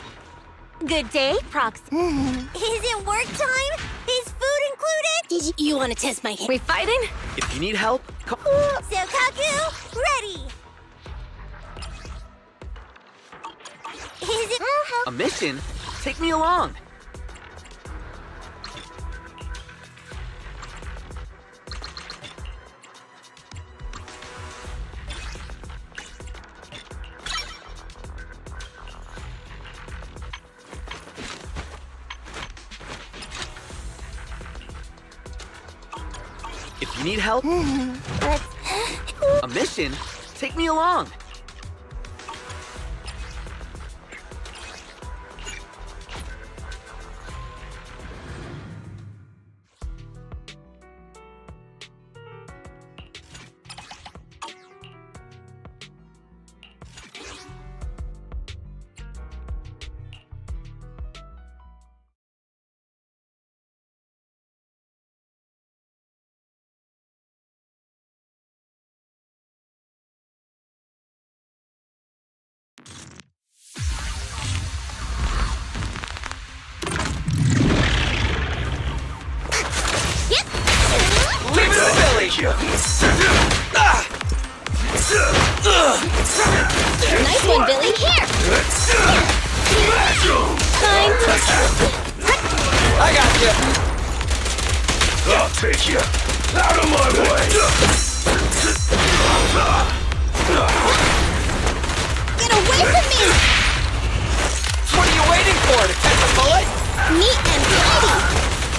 S13: Good day, Prox.
S4: Is it work time? Is food included?
S13: You want to test my hand? We fighting?
S8: If you need help, call.
S4: Sokaku, ready! Is it
S8: A mission? Take me along. If you need help, a mission? Take me along. Leave it to Billy!
S13: Nice one, Billy. Here! Fine.
S5: I got you. I'll take you out of my way.
S4: Get away from me!
S8: What are you waiting for? To catch a bullet?
S4: Neat and tidy!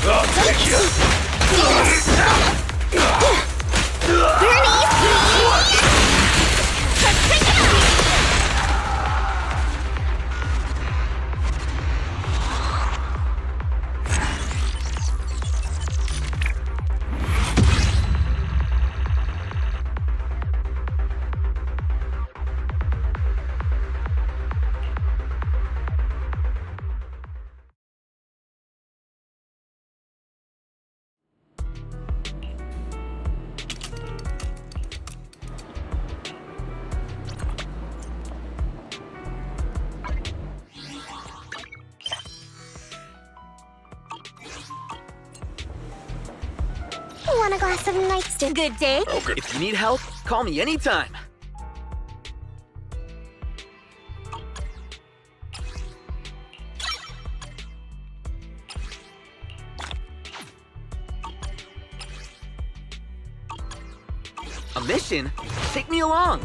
S5: I'll take you.
S4: Want a glass of nightstick?
S13: Good day.
S8: If you need help, call me anytime. A mission? Take me along.